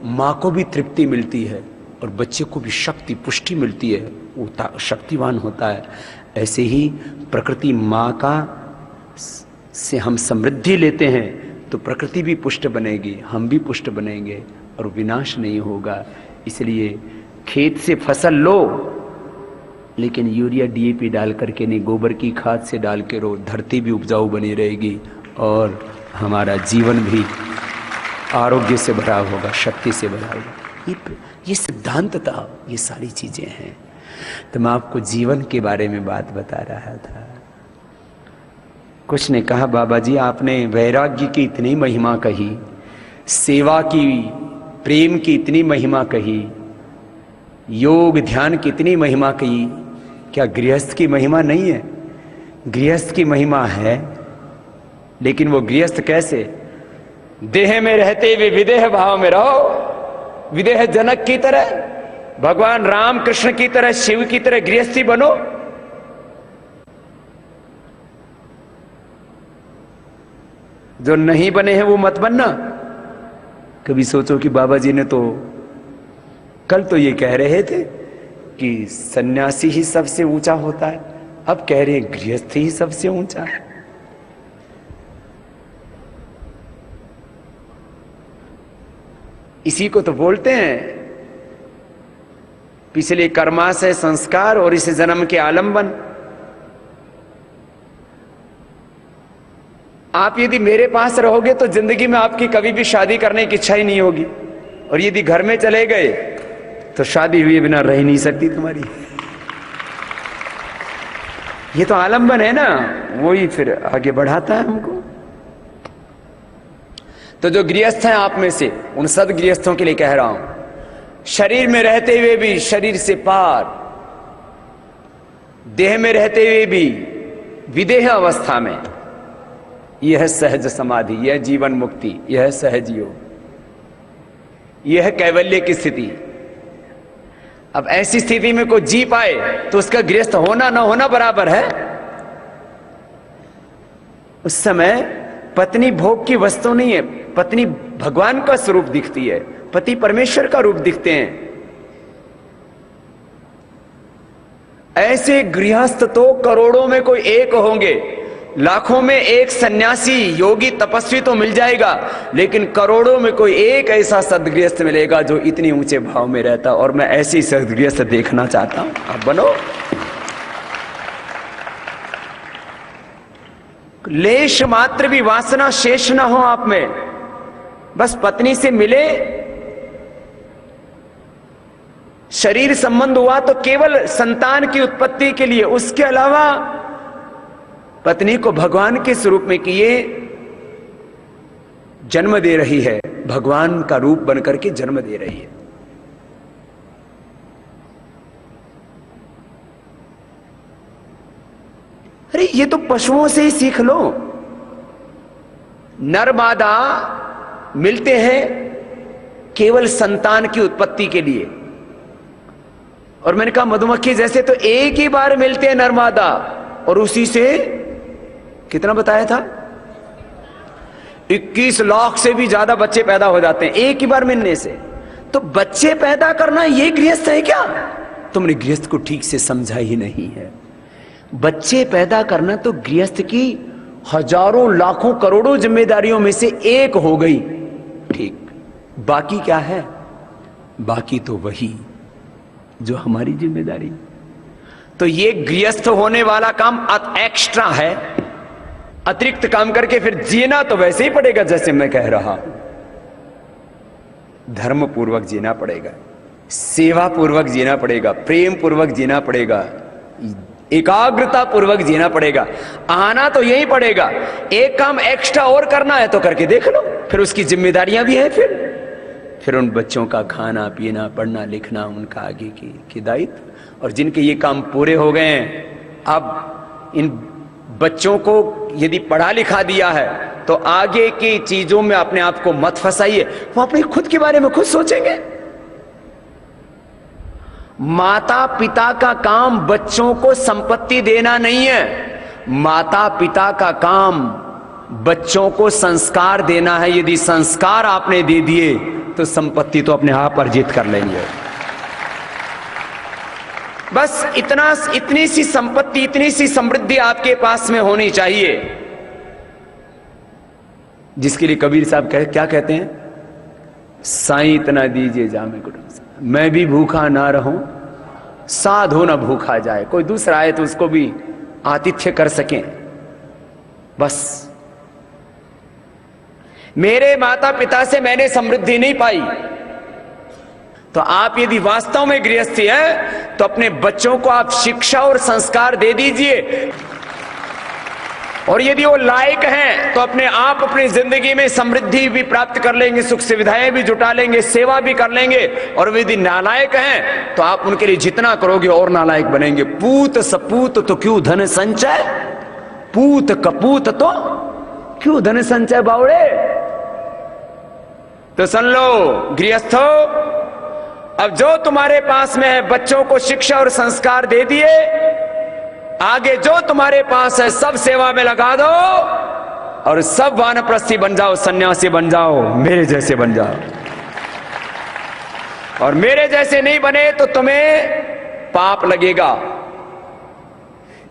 माँ को भी तृप्ति मिलती है और बच्चे को भी शक्ति पुष्टि मिलती है, वो शक्तिवान होता है। ऐसे ही प्रकृति माँ का से हम समृद्धि लेते हैं तो प्रकृति भी पुष्ट बनेगी, हम भी पुष्ट बनेंगे और विनाश नहीं होगा। इसलिए खेत से फसल लो, लेकिन यूरिया डीएपी डाल करके नहीं, गोबर की खाद से डाल के रो, धरती भी उपजाऊ बनी रहेगी और हमारा जीवन भी आरोग्य से भरा होगा, शक्ति से भरा होगा। ये सिद्धांत था, ये सारी चीजें हैं। तो मैं आपको जीवन के बारे में बात बता रहा था। कुछ ने कहा बाबा जी आपने वैराग्य की इतनी महिमा कही, सेवा की, प्रेम की इतनी महिमा कही, योग ध्यान की इतनी महिमा कही, क्या गृहस्थ की महिमा नहीं है? गृहस्थ की महिमा है, लेकिन वो गृहस्थ कैसे? देह में रहते हुए विदेह भाव में रहो, विदेह जनक की तरह, भगवान राम कृष्ण की तरह, शिव की तरह गृहस्थी बनो। जो नहीं बने हैं वो मत बनना। कभी सोचो कि बाबा जी ने तो कल तो ये कह रहे थे कि सन्यासी ही सबसे ऊंचा होता है, अब कह रहे हैं गृहस्थ ही सबसे ऊंचा है। इसी को तो बोलते हैं पिछले कर्माशय संस्कार और इस जन्म के आलंबन। आप यदि मेरे पास रहोगे तो जिंदगी में आपकी कभी भी शादी करने की इच्छा ही नहीं होगी, और यदि घर में चले गए तो शादी हुए बिना रह नहीं सकती तुम्हारी। ये तो आलंबन है ना, वो ही फिर आगे बढ़ाता है हमको। तो जो गृहस्थ हैं आप में से, उन सद गृहस्थों के लिए कह रहा हूं, शरीर में रहते हुए भी शरीर से पार, देह में रहते हुए भी विदेह अवस्था में, यह है सहज समाधि, यह जीवन मुक्ति, यह है सहज योग, यह है कैवल्य की स्थिति। अब ऐसी स्थिति में कोई जी पाए तो उसका गृहस्थ होना ना होना बराबर है। उस समय पत्नी भोग की वस्तु नहीं है, पत्नी भगवान का स्वरूप दिखती है, पति परमेश्वर का रूप दिखते हैं। ऐसे गृहस्थ तो करोड़ों में कोई एक होंगे, लाखों में एक सन्यासी योगी तपस्वी तो मिल जाएगा, लेकिन करोड़ों में कोई एक ऐसा सदगृहस्थ मिलेगा जो इतनी ऊंचे भाव में रहता। और मैं ऐसे ही सदगृहस्थ देखना चाहता हूं, आप बनो। लेश मात्र भी वासना शेष ना हो आप में, बस पत्नी से मिले, शरीर संबंध हुआ तो केवल संतान की उत्पत्ति के लिए, उसके अलावा पत्नी को भगवान के स्वरूप में किए जन्म दे रही है, भगवान का रूप बनकर के जन्म दे रही है। अरे ये तो पशुओं से ही सीख लो। नर मादा मिलते हैं केवल संतान की उत्पत्ति के लिए, और मैंने कहा मधुमक्खी जैसे तो एक ही बार मिलते हैं नर मादा, और उसी से कितना बताया था, 21 लाख से भी ज्यादा बच्चे पैदा हो जाते हैं एक ही बार मिलने से। तो बच्चे पैदा करना ये गृहस्थ है क्या? तुमने गृहस्थ को ठीक से समझा ही नहीं है। बच्चे पैदा करना तो गृहस्थ की हजारों लाखों करोड़ों जिम्मेदारियों में से एक हो गई, ठीक। बाकी क्या है? बाकी तो वही जो हमारी जिम्मेदारी। तो ये गृहस्थ होने वाला काम एक्स्ट्रा है, अतिरिक्त काम करके फिर जीना तो वैसे ही पड़ेगा जैसे मैं कह रहा हूं। धर्म पूर्वक जीना पड़ेगा, सेवा पूर्वक जीना पड़ेगा, प्रेम पूर्वक जीना पड़ेगा, एकाग्रता पूर्वक जीना पड़ेगा। आना तो यही पड़ेगा। एक काम एक्स्ट्रा और करना है तो करके देख लो, फिर उसकी जिम्मेदारियां भी हैं। फिर उन बच्चों का खाना पीना पढ़ना लिखना उनका आगे की दायित्व। और जिनके ये काम पूरे हो गए हैं, अब इन बच्चों को यदि पढ़ा लिखा दिया है तो आगे की चीजों में अपने आप को मत फंसाइए, वो अपने खुद के बारे में खुद सोचेंगे। माता पिता का काम बच्चों को संपत्ति देना नहीं है, माता पिता का काम बच्चों को संस्कार देना है। यदि संस्कार आपने दे दिए तो संपत्ति तो अपने आप अर्जित कर लेंगे। बस इतनी सी संपत्ति, इतनी सी समृद्धि आपके पास में होनी चाहिए, जिसके लिए कबीर साहब क्या कहते हैं, साईं इतना दीजिए जामे कुटुंब, मैं भी भूखा ना रहूं, साधु ना भूखा जाए, कोई दूसरा आए तो उसको भी आतिथ्य कर सकें। बस मेरे माता पिता से मैंने समृद्धि नहीं पाई, तो आप यदि वास्तव में गृहस्थी है तो अपने बच्चों को आप शिक्षा और संस्कार दे दीजिए, और यदि वो लायक हैं तो अपने आप अपनी जिंदगी में समृद्धि भी प्राप्त कर लेंगे, सुख सुविधाएं भी जुटा लेंगे, सेवा भी कर लेंगे। और यदि नालायक हैं तो आप उनके लिए जितना करोगे और नालायक बनेंगे। पूत सपूत तो क्यों धन संचय, पूत कपूत तो क्यों धन संचय बावड़े। तो सुन लो गृहस्थो, अब जो तुम्हारे पास में है बच्चों को शिक्षा और संस्कार दे दिए, आगे जो तुम्हारे पास है सब सेवा में लगा दो, और सब वानप्रस्थी बन जाओ, सन्यासी बन जाओ, मेरे जैसे बन जाओ। और मेरे जैसे नहीं बने तो तुम्हें पाप लगेगा,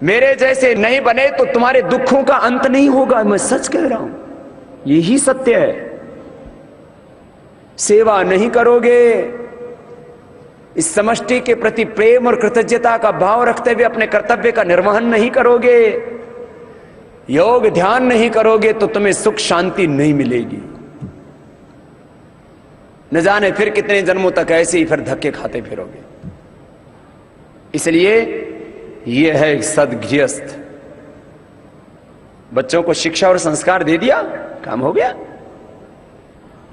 मेरे जैसे नहीं बने तो तुम्हारे दुखों का अंत नहीं होगा। मैं सच कह रहा हूं, यही सत्य है। सेवा नहीं करोगे, इस समष्टि के प्रति प्रेम और कृतज्ञता का भाव रखते हुए अपने कर्तव्य का निर्वहन नहीं करोगे, योग ध्यान नहीं करोगे, तो तुम्हें सुख शांति नहीं मिलेगी। न जाने फिर कितने जन्मों तक ऐसे ही फिर धक्के खाते फिरोगे। इसलिए यह है सदगृहस्थ। बच्चों को शिक्षा और संस्कार दे दिया, काम हो गया।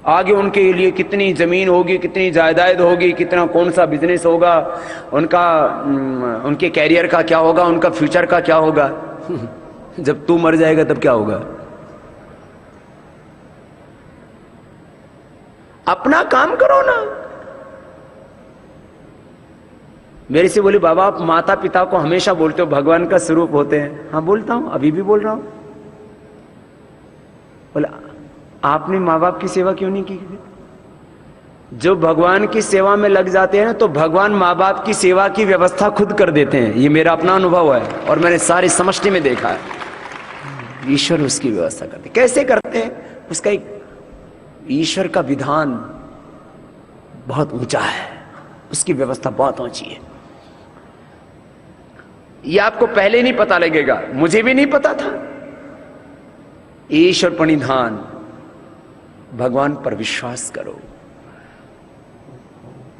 आगे उनके लिए कितनी जमीन होगी, कितनी जायदाद होगी, कितना कौन सा बिजनेस होगा, उनके कैरियर का क्या होगा, उनका फ्यूचर का क्या होगा, जब तू मर जाएगा तब क्या होगा। अपना काम करो ना। मेरे से बोले बाबा आप माता पिता को हमेशा बोलते हो भगवान का स्वरूप होते हैं। हाँ बोलता हूं, अभी भी बोल रहा हूं। बोला आपने माँ बाप की सेवा क्यों नहीं की। जो भगवान की सेवा में लग जाते हैं तो भगवान माँ बाप की सेवा की व्यवस्था खुद कर देते हैं। ये मेरा अपना अनुभव है और मैंने सारी समष्टि में देखा है। ईश्वर उसकी व्यवस्था करते। कैसे करते हैं, उसका एक ईश्वर का विधान बहुत ऊंचा है, उसकी व्यवस्था बहुत ऊंची है। ये आपको पहले नहीं पता लगेगा, मुझे भी नहीं पता था। ईश्वर प्रणिधान, भगवान पर विश्वास करो,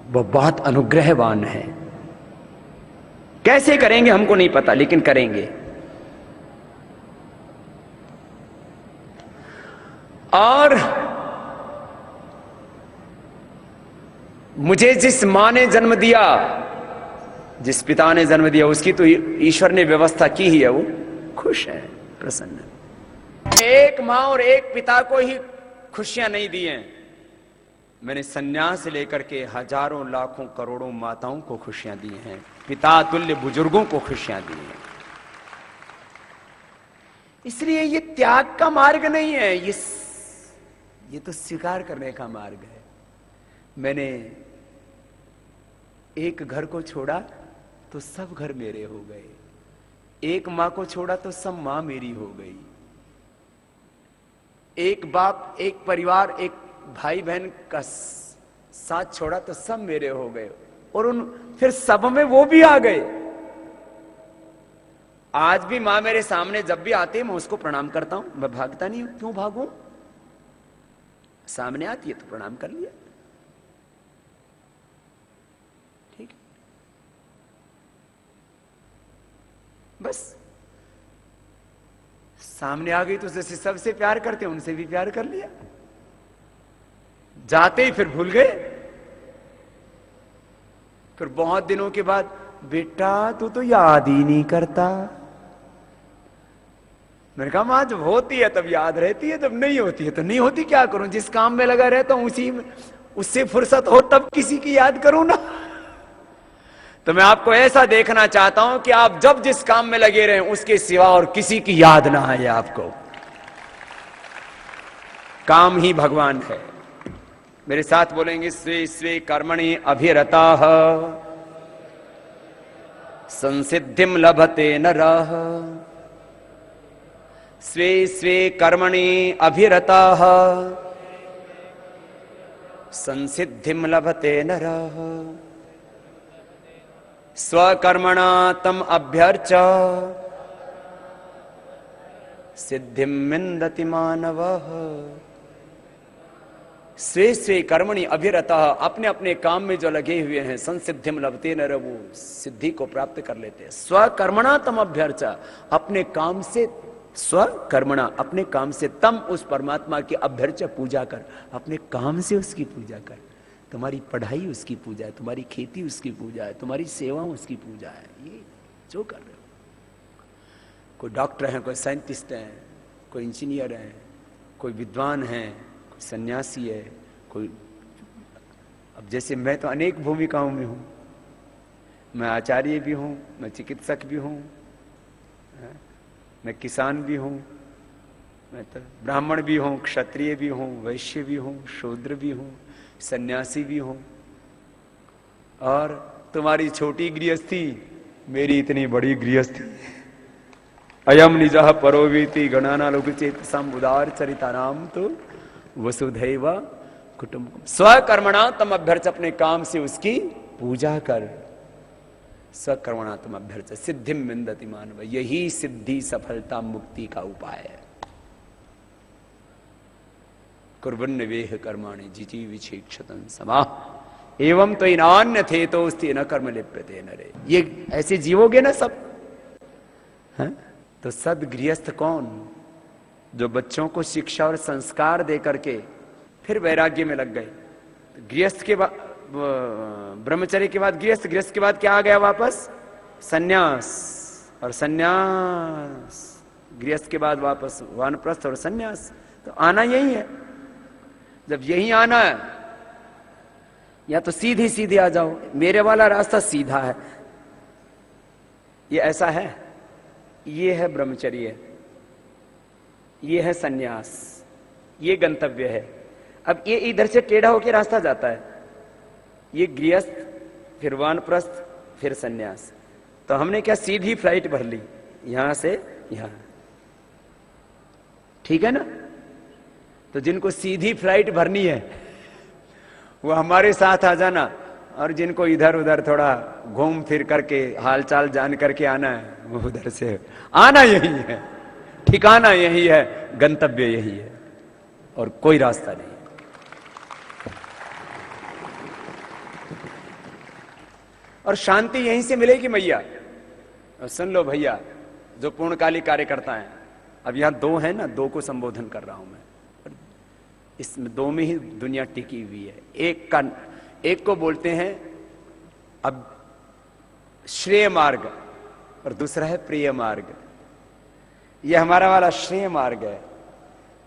वो बहुत अनुग्रहवान है। कैसे करेंगे हमको नहीं पता, लेकिन करेंगे। और मुझे जिस मां ने जन्म दिया, जिस पिता ने जन्म दिया, उसकी तो ईश्वर ने व्यवस्था की ही है। वो खुश है, प्रसन्न है। एक मां और एक पिता को ही खुशियां नहीं दी हैं, मैंने सन्यास लेकर के हजारों लाखों करोड़ों माताओं को खुशियां दी हैं, पिता तुल्य बुजुर्गों को खुशियां दी हैं। इसलिए ये त्याग का मार्ग नहीं है, ये तो स्वीकार करने का मार्ग है। मैंने एक घर को छोड़ा तो सब घर मेरे हो गए, एक मां को छोड़ा तो सब मां मेरी हो गई, एक बाप, एक परिवार, एक भाई बहन का साथ छोड़ा तो सब मेरे हो गए, और फिर सब में वो भी आ गए। आज भी मां मेरे सामने जब भी आती है मैं उसको प्रणाम करता हूं, मैं भागता नहीं हूं। क्यों भागूं, सामने आती है तो प्रणाम कर लिया, ठीक। बस सामने आ गई तो जैसे सबसे प्यार करते हैं उनसे भी प्यार कर लिया। जाते ही फिर भूल गए। फिर बहुत दिनों के बाद, बेटा तू तो याद ही नहीं करता। मैंने कहा मां जब होती है तब याद रहती है, जब नहीं होती है तो नहीं होती। क्या करूं, जिस काम में लगा रहता हूं उसी में, उससे फुर्सत हो तब किसी की याद करूं ना। तो मैं आपको ऐसा देखना चाहता हूं कि आप जब जिस काम में लगे रहें उसके सिवा और किसी की याद ना आए आपको। काम ही भगवान है। मेरे साथ बोलेंगे, स्वे स्वे कर्मणि अभिरताः संसिद्धिम लभते नरः स्वे स्वे कर्मणि अभिरताः संसिद्धिम लभते नरः स्वकर्मणा तम अभ्यर्च सिद्धिम विन्दति मानवः। स्वे स्वे कर्मणि अभिरतः, अपने अपने काम में जो लगे हुए हैं, संसिद्धिम लभते नरः, वो सिद्धि को प्राप्त कर लेते हैं। स्वकर्मणा तम अभ्यर्च, अपने काम से, स्वकर्मणा अपने काम से, तम उस परमात्मा की अभ्यर्च पूजा कर, अपने काम से उसकी पूजा कर। तुम्हारी पढ़ाई उसकी पूजा है, तुम्हारी खेती उसकी पूजा है, तुम्हारी सेवा उसकी पूजा है। ये जो कर रहे हो, कोई डॉक्टर है, कोई साइंटिस्ट है, कोई इंजीनियर है, कोई विद्वान है, कोई सन्यासी है, कोई, अब जैसे मैं तो अनेक भूमिकाओं में हूं, मैं आचार्य भी हूं, मैं चिकित्सक भी हूं, मैं किसान भी हूं, मैं तो ब्राह्मण भी हूं, क्षत्रिय भी हूं, वैश्य भी हूं, शूद्र भी हूं, सन्यासी भी हूं, और तुम्हारी छोटी गृहस्थी, मेरी इतनी बड़ी गृहस्थी। अयम निजः परोवीति गणाना लोकचेत सम उदार चरितानाम तो वसुधैव कुटुंबकम। स्वकर्मणा तम अभ्यर्च, अपने काम से उसकी पूजा कर। स्वकर्मणा तम अभ्यर्च सिद्धिम विन्दति मानव, यही सिद्धि सफलता मुक्ति का उपाय है। कुर्वन्न वेह कर्माणि जिति विचेक्षतन समाः एवं तो इनान्य थे तो उसती न कर्म लिप्यते नरे। ये ऐसे जीवोगे ना सब, है? तो सदगृहस्थ कौन? जो बच्चों को शिक्षा और संस्कार दे करके फिर वैराग्य में लग गए। तो गृहस्थ के बाद ब्रह्मचर्य के बाद गृहस्थ, गृहस्थ के बाद क्या आ गया वापस? सन्यास, और सन्यास गृहस्थ के बाद वापस वानप्रस्थ और सन्यास। तो आना यही है। जब यही आना है, या तो सीधी सीधी आ जाओ, मेरे वाला रास्ता सीधा है, ये ऐसा है, ये है ब्रह्मचर्य, ये है सन्यास, ये गंतव्य है। अब ये इधर से टेढ़ा होकर रास्ता जाता है, ये गृहस्थ, फिर वानप्रस्थ, फिर सन्यास। तो हमने क्या सीधी फ्लाइट भर ली यहां से यहां, ठीक है ना? तो जिनको सीधी फ्लाइट भरनी है वो हमारे साथ आ जाना, और जिनको इधर उधर थोड़ा घूम फिर करके हालचाल जान करके आना है, वो उधर से आना यही है, ठिकाना यही है, गंतव्य यही है, और कोई रास्ता नहीं। और शांति यहीं से मिलेगी मैया। सुन लो भैया, जो पूर्णकालिक कार्यकर्ता हैं, अब यहां दो है ना, दो को संबोधन कर रहा हूं मैं, इसमें दो में ही दुनिया टिकी हुई है। एक को बोलते हैं अब श्रेय मार्ग, और दूसरा है प्रिय मार्ग। ये हमारा वाला श्रेय मार्ग है,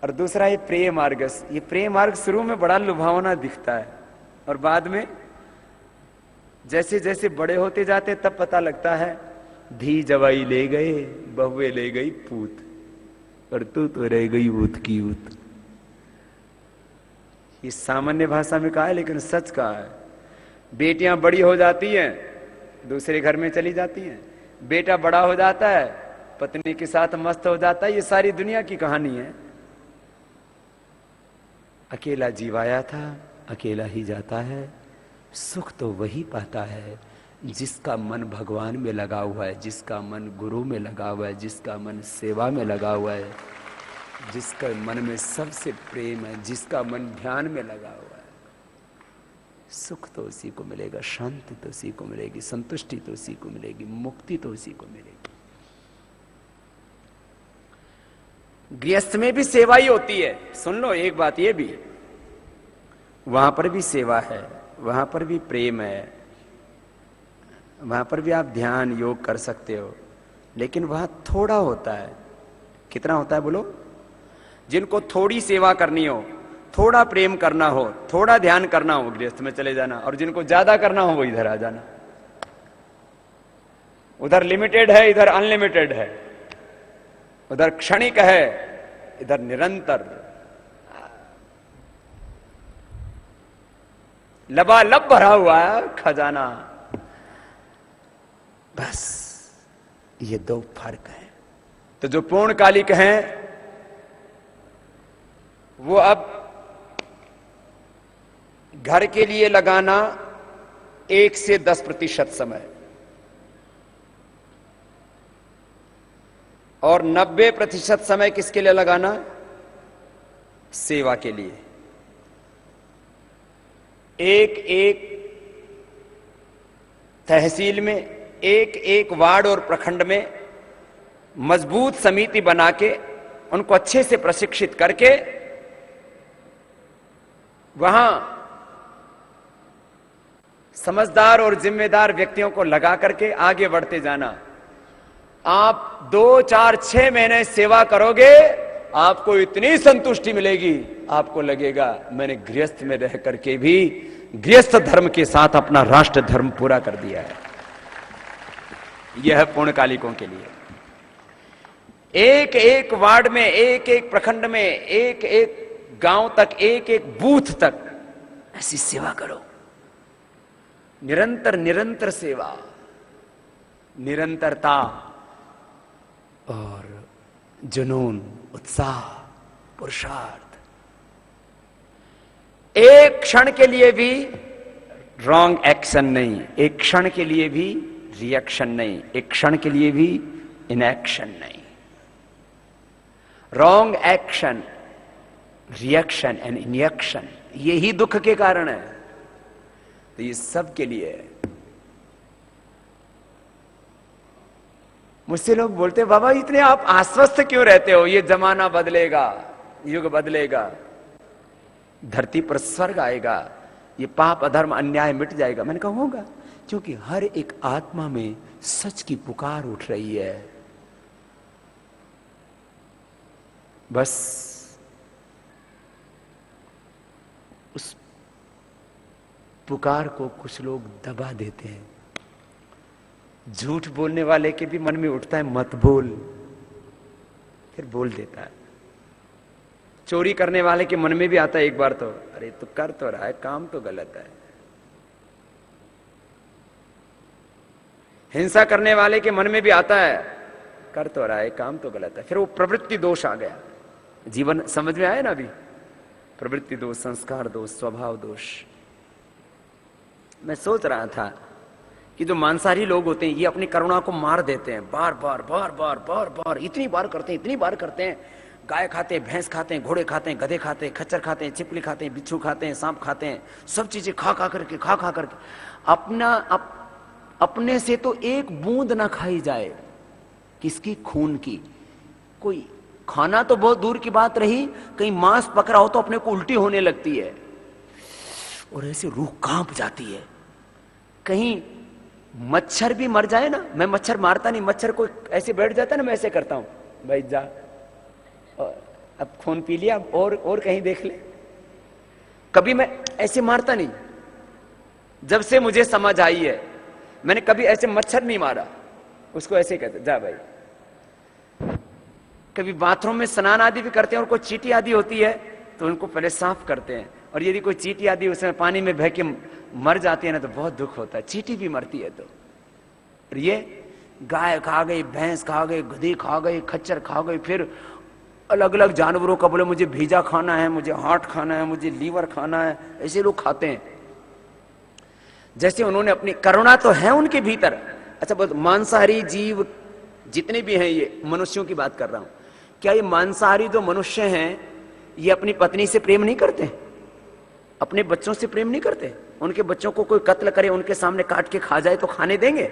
और दूसरा है प्रिय मार्ग। ये प्रिय मार्ग शुरू में बड़ा लुभावना दिखता है, और बाद में जैसे जैसे बड़े होते जाते तब पता लगता है धी जवाई ले गए, बहुए ले गई पूत, और तू तो रह गई ऊत की ऊत। ये सामान्य भाषा में कहा है, लेकिन सच कहा है। बेटियां बड़ी हो जाती हैं, दूसरे घर में चली जाती हैं, बेटा बड़ा हो जाता है, पत्नी के साथ मस्त हो जाता है। ये सारी दुनिया की कहानी है। अकेला जीवाया था, अकेला ही जाता है। सुख तो वही पाता है जिसका मन भगवान में लगा हुआ है, जिसका मन गुरु में लगा हुआ है, जिसका मन सेवा में लगा हुआ है, जिसका मन में सबसे प्रेम है, जिसका मन ध्यान में लगा हुआ है। सुख तो उसी को मिलेगा, शांति तो उसी को मिलेगी, संतुष्टि तो उसी को मिलेगी, मुक्ति तो उसी को मिलेगी। गृहस्थ में भी सेवा ही होती है। सुन लो एक बात ये भी, वहां पर भी सेवा है, वहां पर भी प्रेम है, वहां पर भी आप ध्यान योग कर सकते हो, लेकिन वहां थोड़ा होता है। कितना होता है बोलो? जिनको थोड़ी सेवा करनी हो, थोड़ा प्रेम करना हो, थोड़ा ध्यान करना हो, गृहस्थ में चले जाना, और जिनको ज्यादा करना हो वो इधर आ जाना। उधर लिमिटेड है, इधर अनलिमिटेड है, उधर क्षणिक है, इधर निरंतर। लबालब भरा हुआ है खजाना। बस ये दो फर्क है। तो जो पूर्णकालिक हैं वो अब घर के लिए लगाना 1 से 10% समय और 90% समय किसके लिए लगाना? सेवा के लिए। एक एक तहसील में, एक एक वार्ड और प्रखंड में मजबूत समिति बना के उनको अच्छे से प्रशिक्षित करके वहां समझदार और जिम्मेदार व्यक्तियों को लगा करके आगे बढ़ते जाना। आप 2, 4, 6 महीने सेवा करोगे, आपको इतनी संतुष्टि मिलेगी, आपको लगेगा मैंने गृहस्थ में रह करके भी गृहस्थ धर्म के साथ अपना राष्ट्र धर्म पूरा कर दिया है। यह है पूर्णकालिकों के लिए। एक एक वार्ड में, एक एक प्रखंड में, एक एक गांव तक, एक एक बूथ तक ऐसी सेवा करो। निरंतर निरंतर सेवा, निरंतरता और जुनून, उत्साह, पुरुषार्थ। एक क्षण के लिए भी रॉन्ग एक्शन नहीं, एक क्षण के लिए भी रिएक्शन नहीं, एक क्षण के लिए भी इनएक्शन नहीं। Wrong action, reaction and inaction, यही दुख के कारण है। तो ये सब के लिए है। मुझसे लोग बोलते हैं बाबा इतने आप आश्वस्त क्यों रहते हो? ये जमाना बदलेगा, युग बदलेगा, धरती पर स्वर्ग आएगा, ये पाप अधर्म अन्याय मिट जाएगा। मैंने कहा होगा, क्योंकि हर एक आत्मा में सच की पुकार उठ रही है। बस उस पुकार को कुछ लोग दबा देते हैं। झूठ बोलने वाले के भी मन में उठता है मत बोल, फिर बोल देता है। चोरी करने वाले के मन में भी आता है एक बार तो, अरे तो कर तो रहा है, काम तो गलत है। हिंसा करने वाले के मन में भी आता है कर तो रहा है, काम तो गलत है। फिर वो प्रवृत्ति दोष आ गया। जीवन समझ में आया ना अभी? प्रवृत्ति दोष, संस्कार दोष, स्वभाव दोष। मैं सोच रहा था कि जो मांसाहारी लोग होते हैं ये अपनी करुणा को मार देते हैं, बार बार बार बार बार बार, इतनी बार करते हैं, इतनी बार करते हैं। गाय खाते हैं, भैंस खाते हैं, घोड़े खाते हैं, गधे खाते हैं, खच्चर खाते हैं, छिपकली खाते हैं, बिच्छू खाते हैं, सांप खाते हैं, सब चीजें खा खा करके अपने से तो एक बूंद ना खाई जाए, किसकी? खून की। कोई खाना तो बहुत दूर की बात रही, कहीं मांस पकड़ा हो तो अपने को उल्टी होने लगती है और ऐसे रूह कांप जाती है। कहीं मच्छर भी मर जाए ना, मैं मच्छर मारता नहीं, मच्छर को ऐसे बैठ जाता है ना, मैं ऐसे करता हूं, भाई जा अब खून पी लिया, और कहीं देख ले। कभी मैं ऐसे मारता नहीं। जब से मुझे समझ आई है मैंने कभी ऐसे मच्छर नहीं मारा, उसको ऐसे कहते जा भाई। कभी बाथरूम में स्नान आदि भी करते हैं और कोई चींटी आदि होती है तो उनको पहले साफ करते हैं, और यदि कोई चींटी आदि उसमें पानी में बह के मर जाती है ना तो बहुत दुख होता है। चींटी भी मरती है तो। ये गाय खा गई, भैंस खा गई, गधी खा गई, खच्चर खा गई, फिर अलग अलग जानवरों का बोले मुझे भीजा खाना है, मुझे हार्ट खाना है, मुझे लीवर खाना है, ऐसे लोग खाते हैं। जैसे उन्होंने अपनी करुणा तो है उनके भीतर। अच्छा बहुत मांसाहारी जीव जितने भी हैं, ये मनुष्यों की बात कर रहा हूं, क्या ये मांसाहारी जो मनुष्य हैं ये अपनी पत्नी से प्रेम नहीं करते? अपने बच्चों से प्रेम नहीं करते? उनके बच्चों को कोई कत्ल करे, उनके सामने काट के खा जाए तो खाने देंगे?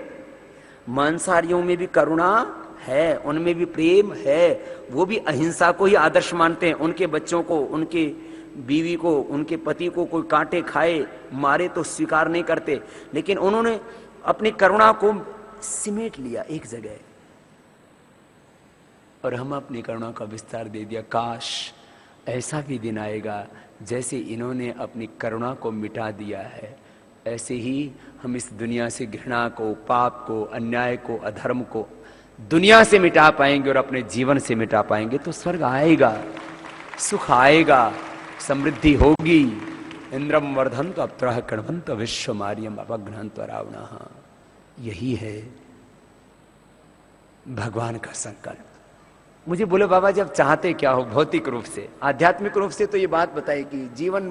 मांसाहारियों में भी करुणा है, उनमें भी प्रेम है, वो भी अहिंसा को ही आदर्श मानते हैं। उनके बच्चों को, उनके बीवी को, उनके पति को कोई काटे खाए मारे तो स्वीकार नहीं करते, लेकिन उन्होंने अपनी करुणा को सिमेट लिया एक जगह और हम अपनी करुणा का विस्तार दे दिया। काश ऐसा भी दिन आएगा जैसे इन्होंने अपनी करुणा को मिटा दिया है, ऐसे ही हम इस दुनिया से घृणा को, पाप को, अन्याय को, अधर्म को दुनिया से मिटा पाएंगे और अपने जीवन से मिटा पाएंगे तो स्वर्ग आएगा, सुख आएगा, समृद्धि होगी। इंद्रम वर्धन्त अप्तरः कृण्वन्त विश्वमार्यम अपघ्नन्त रावणः। यही है भगवान का संकल्प। मुझे बोले बाबा जी आप चाहते क्या हो भौतिक रूप से? आध्यात्मिक रूप से तो ये बात बताई कि जीवन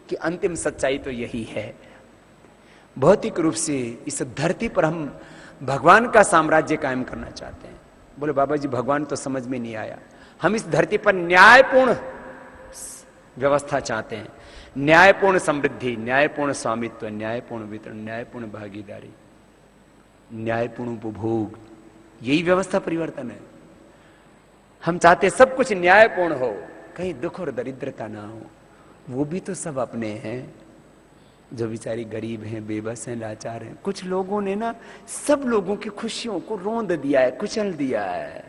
की अंतिम सच्चाई तो यही है। भौतिक रूप से इस धरती पर हम भगवान का साम्राज्य कायम करना चाहते हैं। बोले बाबा जी भगवान तो समझ में नहीं आया। हम इस धरती पर न्यायपूर्ण व्यवस्था चाहते हैं, न्यायपूर्ण समृद्धि, न्यायपूर्ण स्वामित्व, न्यायपूर्ण वितरण, न्यायपूर्ण भागीदारी, न्यायपूर्ण उपभोग, यही व्यवस्था परिवर्तन है। हम चाहते हैं सब कुछ न्यायपूर्ण हो, कहीं दुख और दरिद्रता ना हो। वो भी तो सब अपने हैं जो बेचारी गरीब हैं, बेबस हैं, लाचार हैं। कुछ लोगों ने ना सब लोगों की खुशियों को रोंद दिया है, कुचल दिया है।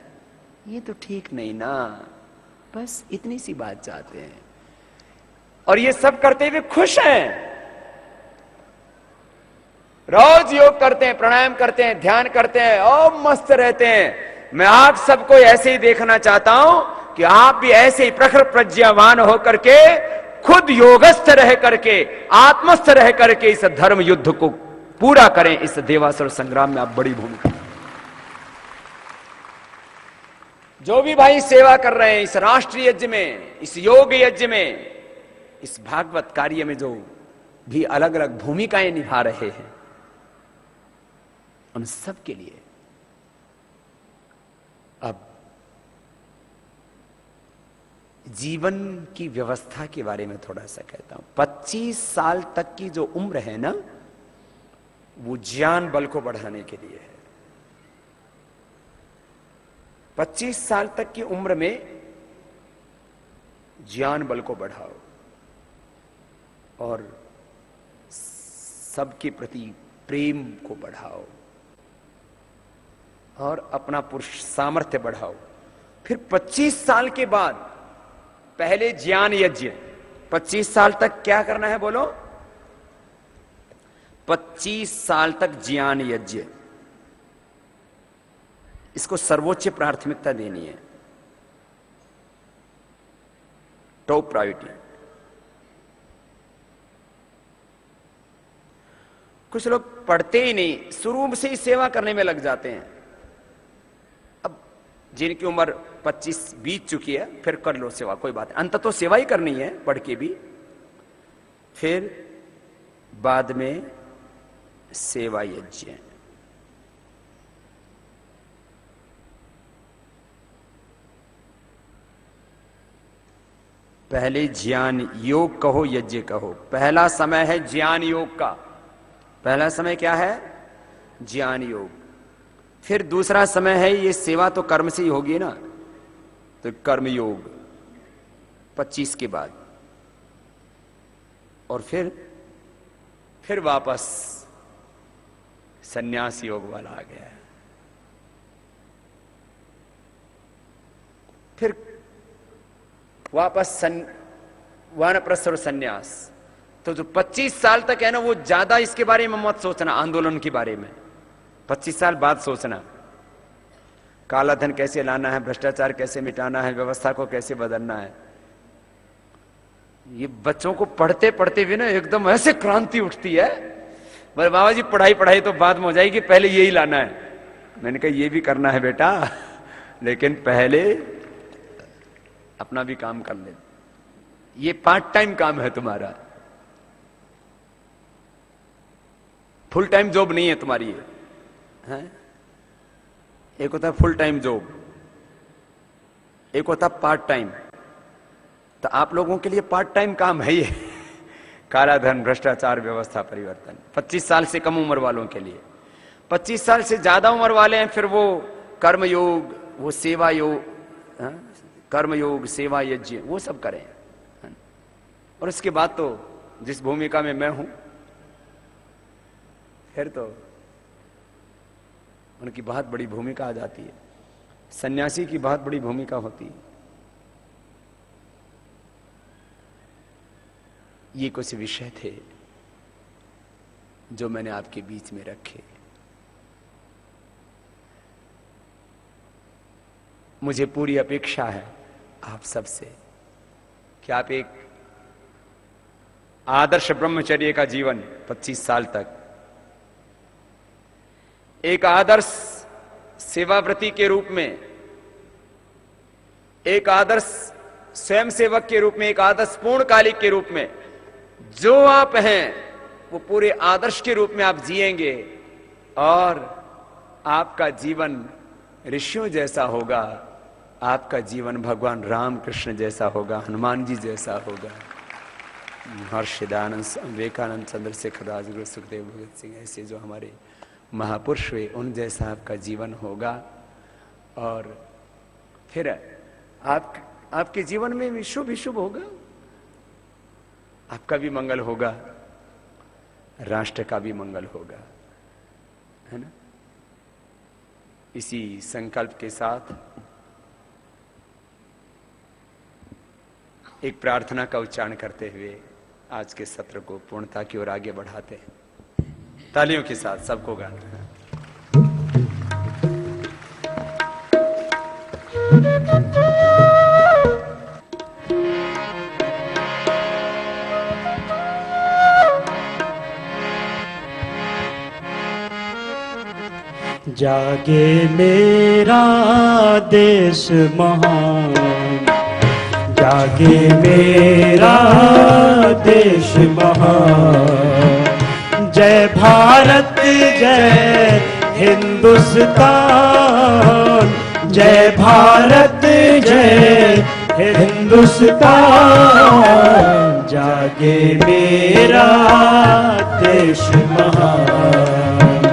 ये तो ठीक नहीं ना। बस इतनी सी बात चाहते हैं और ये सब करते हुए खुश हैं। रोज योग करते हैं, प्राणायाम करते हैं, ध्यान करते हैं और मस्त रहते हैं। मैं आप सबको ऐसे ही देखना चाहता हूं कि आप भी ऐसे ही प्रखर प्रज्ञावान होकर के खुद योगस्थ रह करके, आत्मस्थ रह करके इस धर्म युद्ध को पूरा करें। इस देवासुर संग्राम में आप बड़ी भूमिका, जो भी भाई सेवा कर रहे हैं इस राष्ट्रीय यज्ञ में, इस योग यज्ञ में, इस भागवत कार्य में जो भी अलग अलग भूमिकाएं निभा रहे हैं, हम सब के लिए अब जीवन की व्यवस्था के बारे में थोड़ा सा कहता हूं। 25 साल तक की जो उम्र है ना, वो ज्ञान बल को बढ़ाने के लिए है। 25 साल तक की उम्र में ज्ञान बल को बढ़ाओ और सबके प्रति प्रेम को बढ़ाओ और अपना पुरुष सामर्थ्य बढ़ाओ। फिर 25 साल के बाद पहले ज्ञान यज्ञ। 25 साल तक क्या करना है बोलो? 25 साल तक ज्ञान यज्ञ, इसको सर्वोच्च प्राथमिकता देनी है, टॉप प्रायोरिटी। कुछ लोग पढ़ते ही नहीं, शुरू से ही सेवा करने में लग जाते हैं। अब जिनकी उम्र 25 बीत चुकी है, फिर कर लो सेवा, कोई बात नहीं, अंत तो सेवा ही करनी है पढ़ के भी। फिर बाद में सेवा यज्ञ। पहले ज्ञान योग कहो, यज्ञ कहो। पहला समय है ज्ञान योग का। पहला समय क्या है? ज्ञान योग। फिर दूसरा समय है, ये सेवा तो कर्म से ही होगी ना, तो कर्म योग 25 के बाद। और फिर वापस सन्यास योग वाला आ गया है। फिर वापस वानप्रस्थ और सन्यास। तो जो 25 साल तक है ना, वो ज्यादा इसके बारे में मत सोचना, आंदोलन के बारे में 25 साल बाद सोचना। काला धन कैसे लाना है, भ्रष्टाचार कैसे मिटाना है, व्यवस्था को कैसे बदलना है। ये बच्चों को पढ़ते पढ़ते भी ना एकदम ऐसे क्रांति उठती है। बोले बाबा जी पढ़ाई पढ़ाई तो बाद में हो जाएगी, पहले यही लाना है। मैंने कहा ये भी करना है बेटा, लेकिन पहले अपना भी काम कर ले। ये पार्ट टाइम काम है तुम्हारा, फुल टाइम जॉब नहीं है तुम्हारी ये है। एक होता है फुल टाइम जॉब, एक होता है पार्ट टाइम। तो आप लोगों के लिए पार्ट टाइम काम है ये काला धन, भ्रष्टाचार, व्यवस्था परिवर्तन। 25 साल से कम उम्र वालों के लिए। 25 साल से ज्यादा उम्र वाले हैं, फिर वो कर्म योग, वो सेवा योग, कर्म योग, सेवा यज्ञ, वो सब करें। और उसके बाद तो जिस भूमिका में मैं हूं, फिर तो उनकी बहुत बड़ी भूमिका आ जाती है। सन्यासी की बहुत बड़ी भूमिका होती है। ये कुछ विषय थे जो मैंने आपके बीच में रखे। मुझे पूरी अपेक्षा है आप सबसे कि आप एक आदर्श ब्रह्मचर्य का जीवन 25 साल तक, एक आदर्श सेवाव्रती के रूप में, एक आदर्श स्वयं सेवक के रूप में, एक आदर्श पूर्णकालिक के रूप में जो आप हैं वो पूरे आदर्श के रूप में आप जिएंगे और आपका जीवन ऋषियों जैसा होगा, आपका जीवन भगवान राम कृष्ण जैसा होगा, हनुमान जी जैसा होगा, महर्षि दयानंद, विवेकानंद, चंद्रशेखर, राजगुरु, सुखदेव, भगत सिंह, ऐसे जो हमारे महापुरुष हुए उन जैसा आपका जीवन होगा। और फिर आपके जीवन में भी शुभ ही शुभ होगा, आपका भी मंगल होगा, राष्ट्र का भी मंगल होगा, है ना। इसी संकल्प के साथ एक प्रार्थना का उच्चारण करते हुए आज के सत्र को पूर्णता की ओर आगे बढ़ाते हैं। तालियों के साथ सबको गाना है। जागे मेरा देश महान, जागे मेरा देश महान, जय भारत जय हिंदुस्तान, जय भारत जय हिंदुस्तान, जागे मेरा देश महान,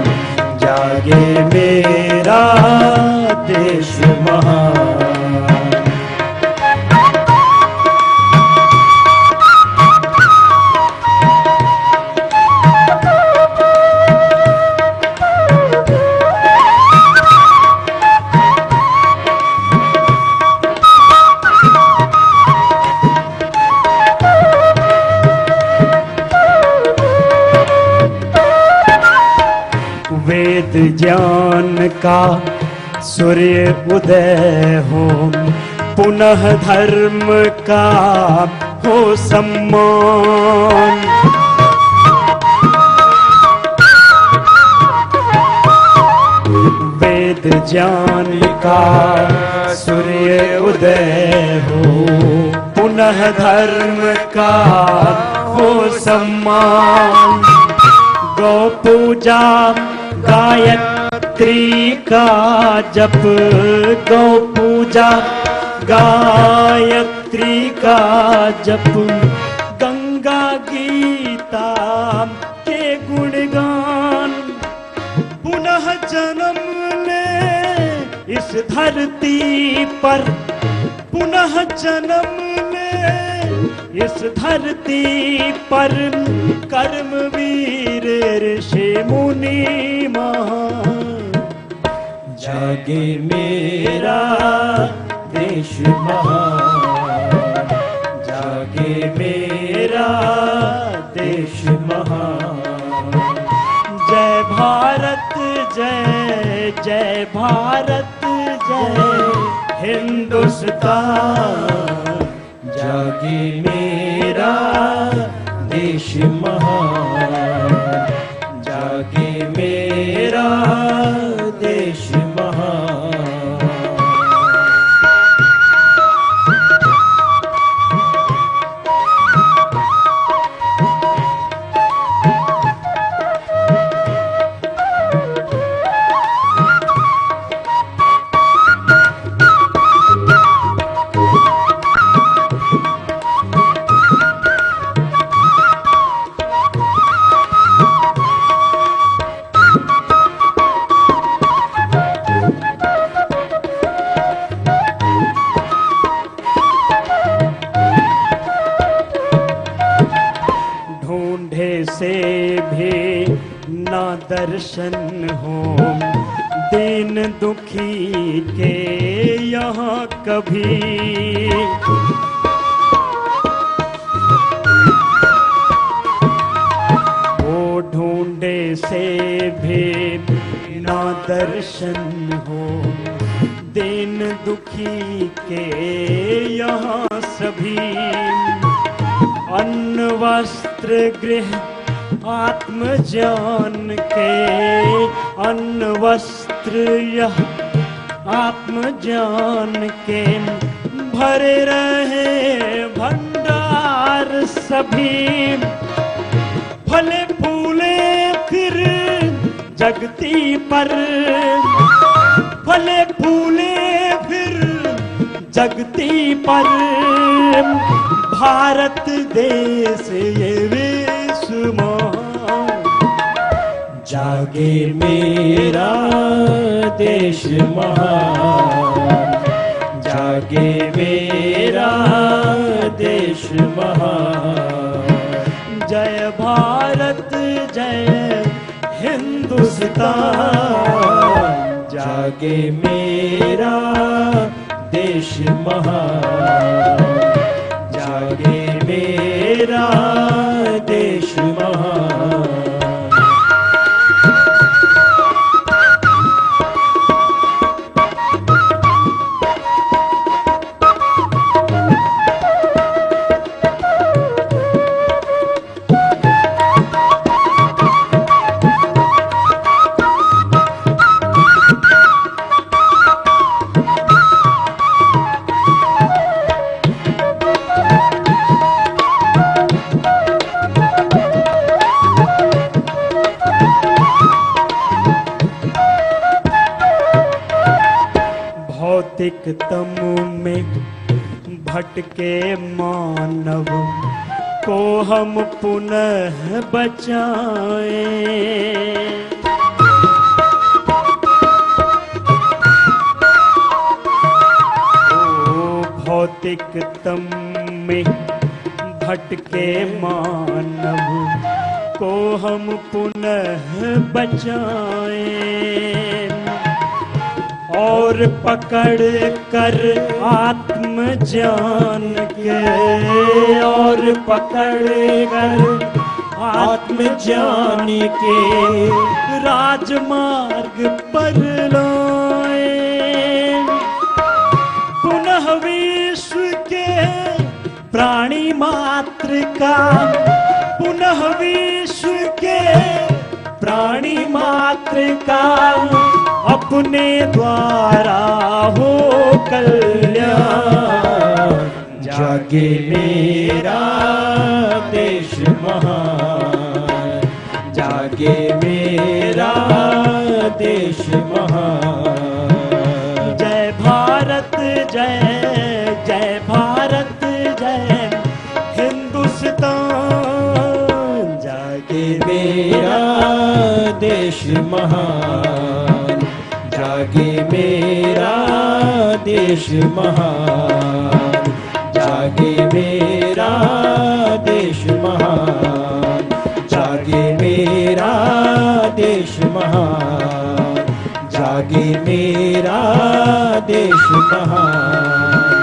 जागे मेरा देश महान। वेद ज्ञान का सूर्य उदय हो, पुनः धर्म का हो सम्मान, वेद ज्ञान का सूर्य उदय हो, पुनः धर्म का हो सम्मान, गौ पूजा गायत्री का जप, गौ पूजा गायत्री का जप, गंगा गीता के गुणगान, पुनः जन्म ले इस धरती पर, पुनः जन्म ले इस धरती पर, कर्मवीर ऋषि मुनि महान, जागे मेरा देश महान, जागे मेरा देश महान, जय भारत जय, जय भारत जय हिंदुस्तान, जागे मेरा देश महान, जागे मेरा देश महान। से भी ना दर्शन हो, दीन दुखी के यहाँ कभी, वो ढूंढे से भी ना दर्शन हो, दीन दुखी के यहाँ सभी, अन्न वस्त्र गृह आत्म ज्ञान के, अन्न वस्त्र यह आत्म ज्ञान के भरे रहे भंडार सभी, फले फूले फिर जगती पर, फले फूले फिर जगती पर, भारत देश ये विश्व महान, जागे मेरा देश महान, जागे मेरा देश महान। जय भारत जय हिंदुस्तान, जागे मेरा देश महान, जागे मेरा देश महान। भौतिकतम में भटके मानव को हम पुनः बचाएं, भौतिकतम में भटके मानव को हम पुनः बचाएं, और पकड़ कर आत्म ज्ञान के, और पकड़ कर आत्म ज्ञान के राजमार्ग पर लाए, पुनः विश्व के प्राणी मात्र का, पुनः विश्व के प्राणी मात्र का अपने द्वारा हो कल्याण, जागे मेरा देश महान, जागे मेरा देश महान। जय भारत जय, जय भारत जय हिंदुस्तान, जागे मेरा देश महान, जागे मेरा देश महान, जागे मेरा देश महान, जागे मेरा देश महान, जागे मेरा देश महान,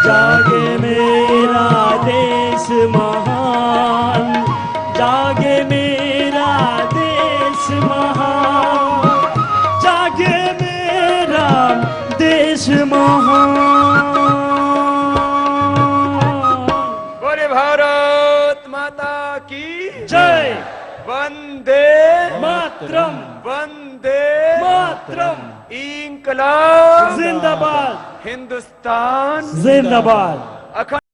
जागे मेरा देश महान, जागे मेरा देश महान, जागे मेरा देश महान। बोले भारत माता की जय। वंदे मातरम, वंदे मातरम, इंकलाब जिंदाबाद, हिंदुस्तान जिंदाबाद। अखंड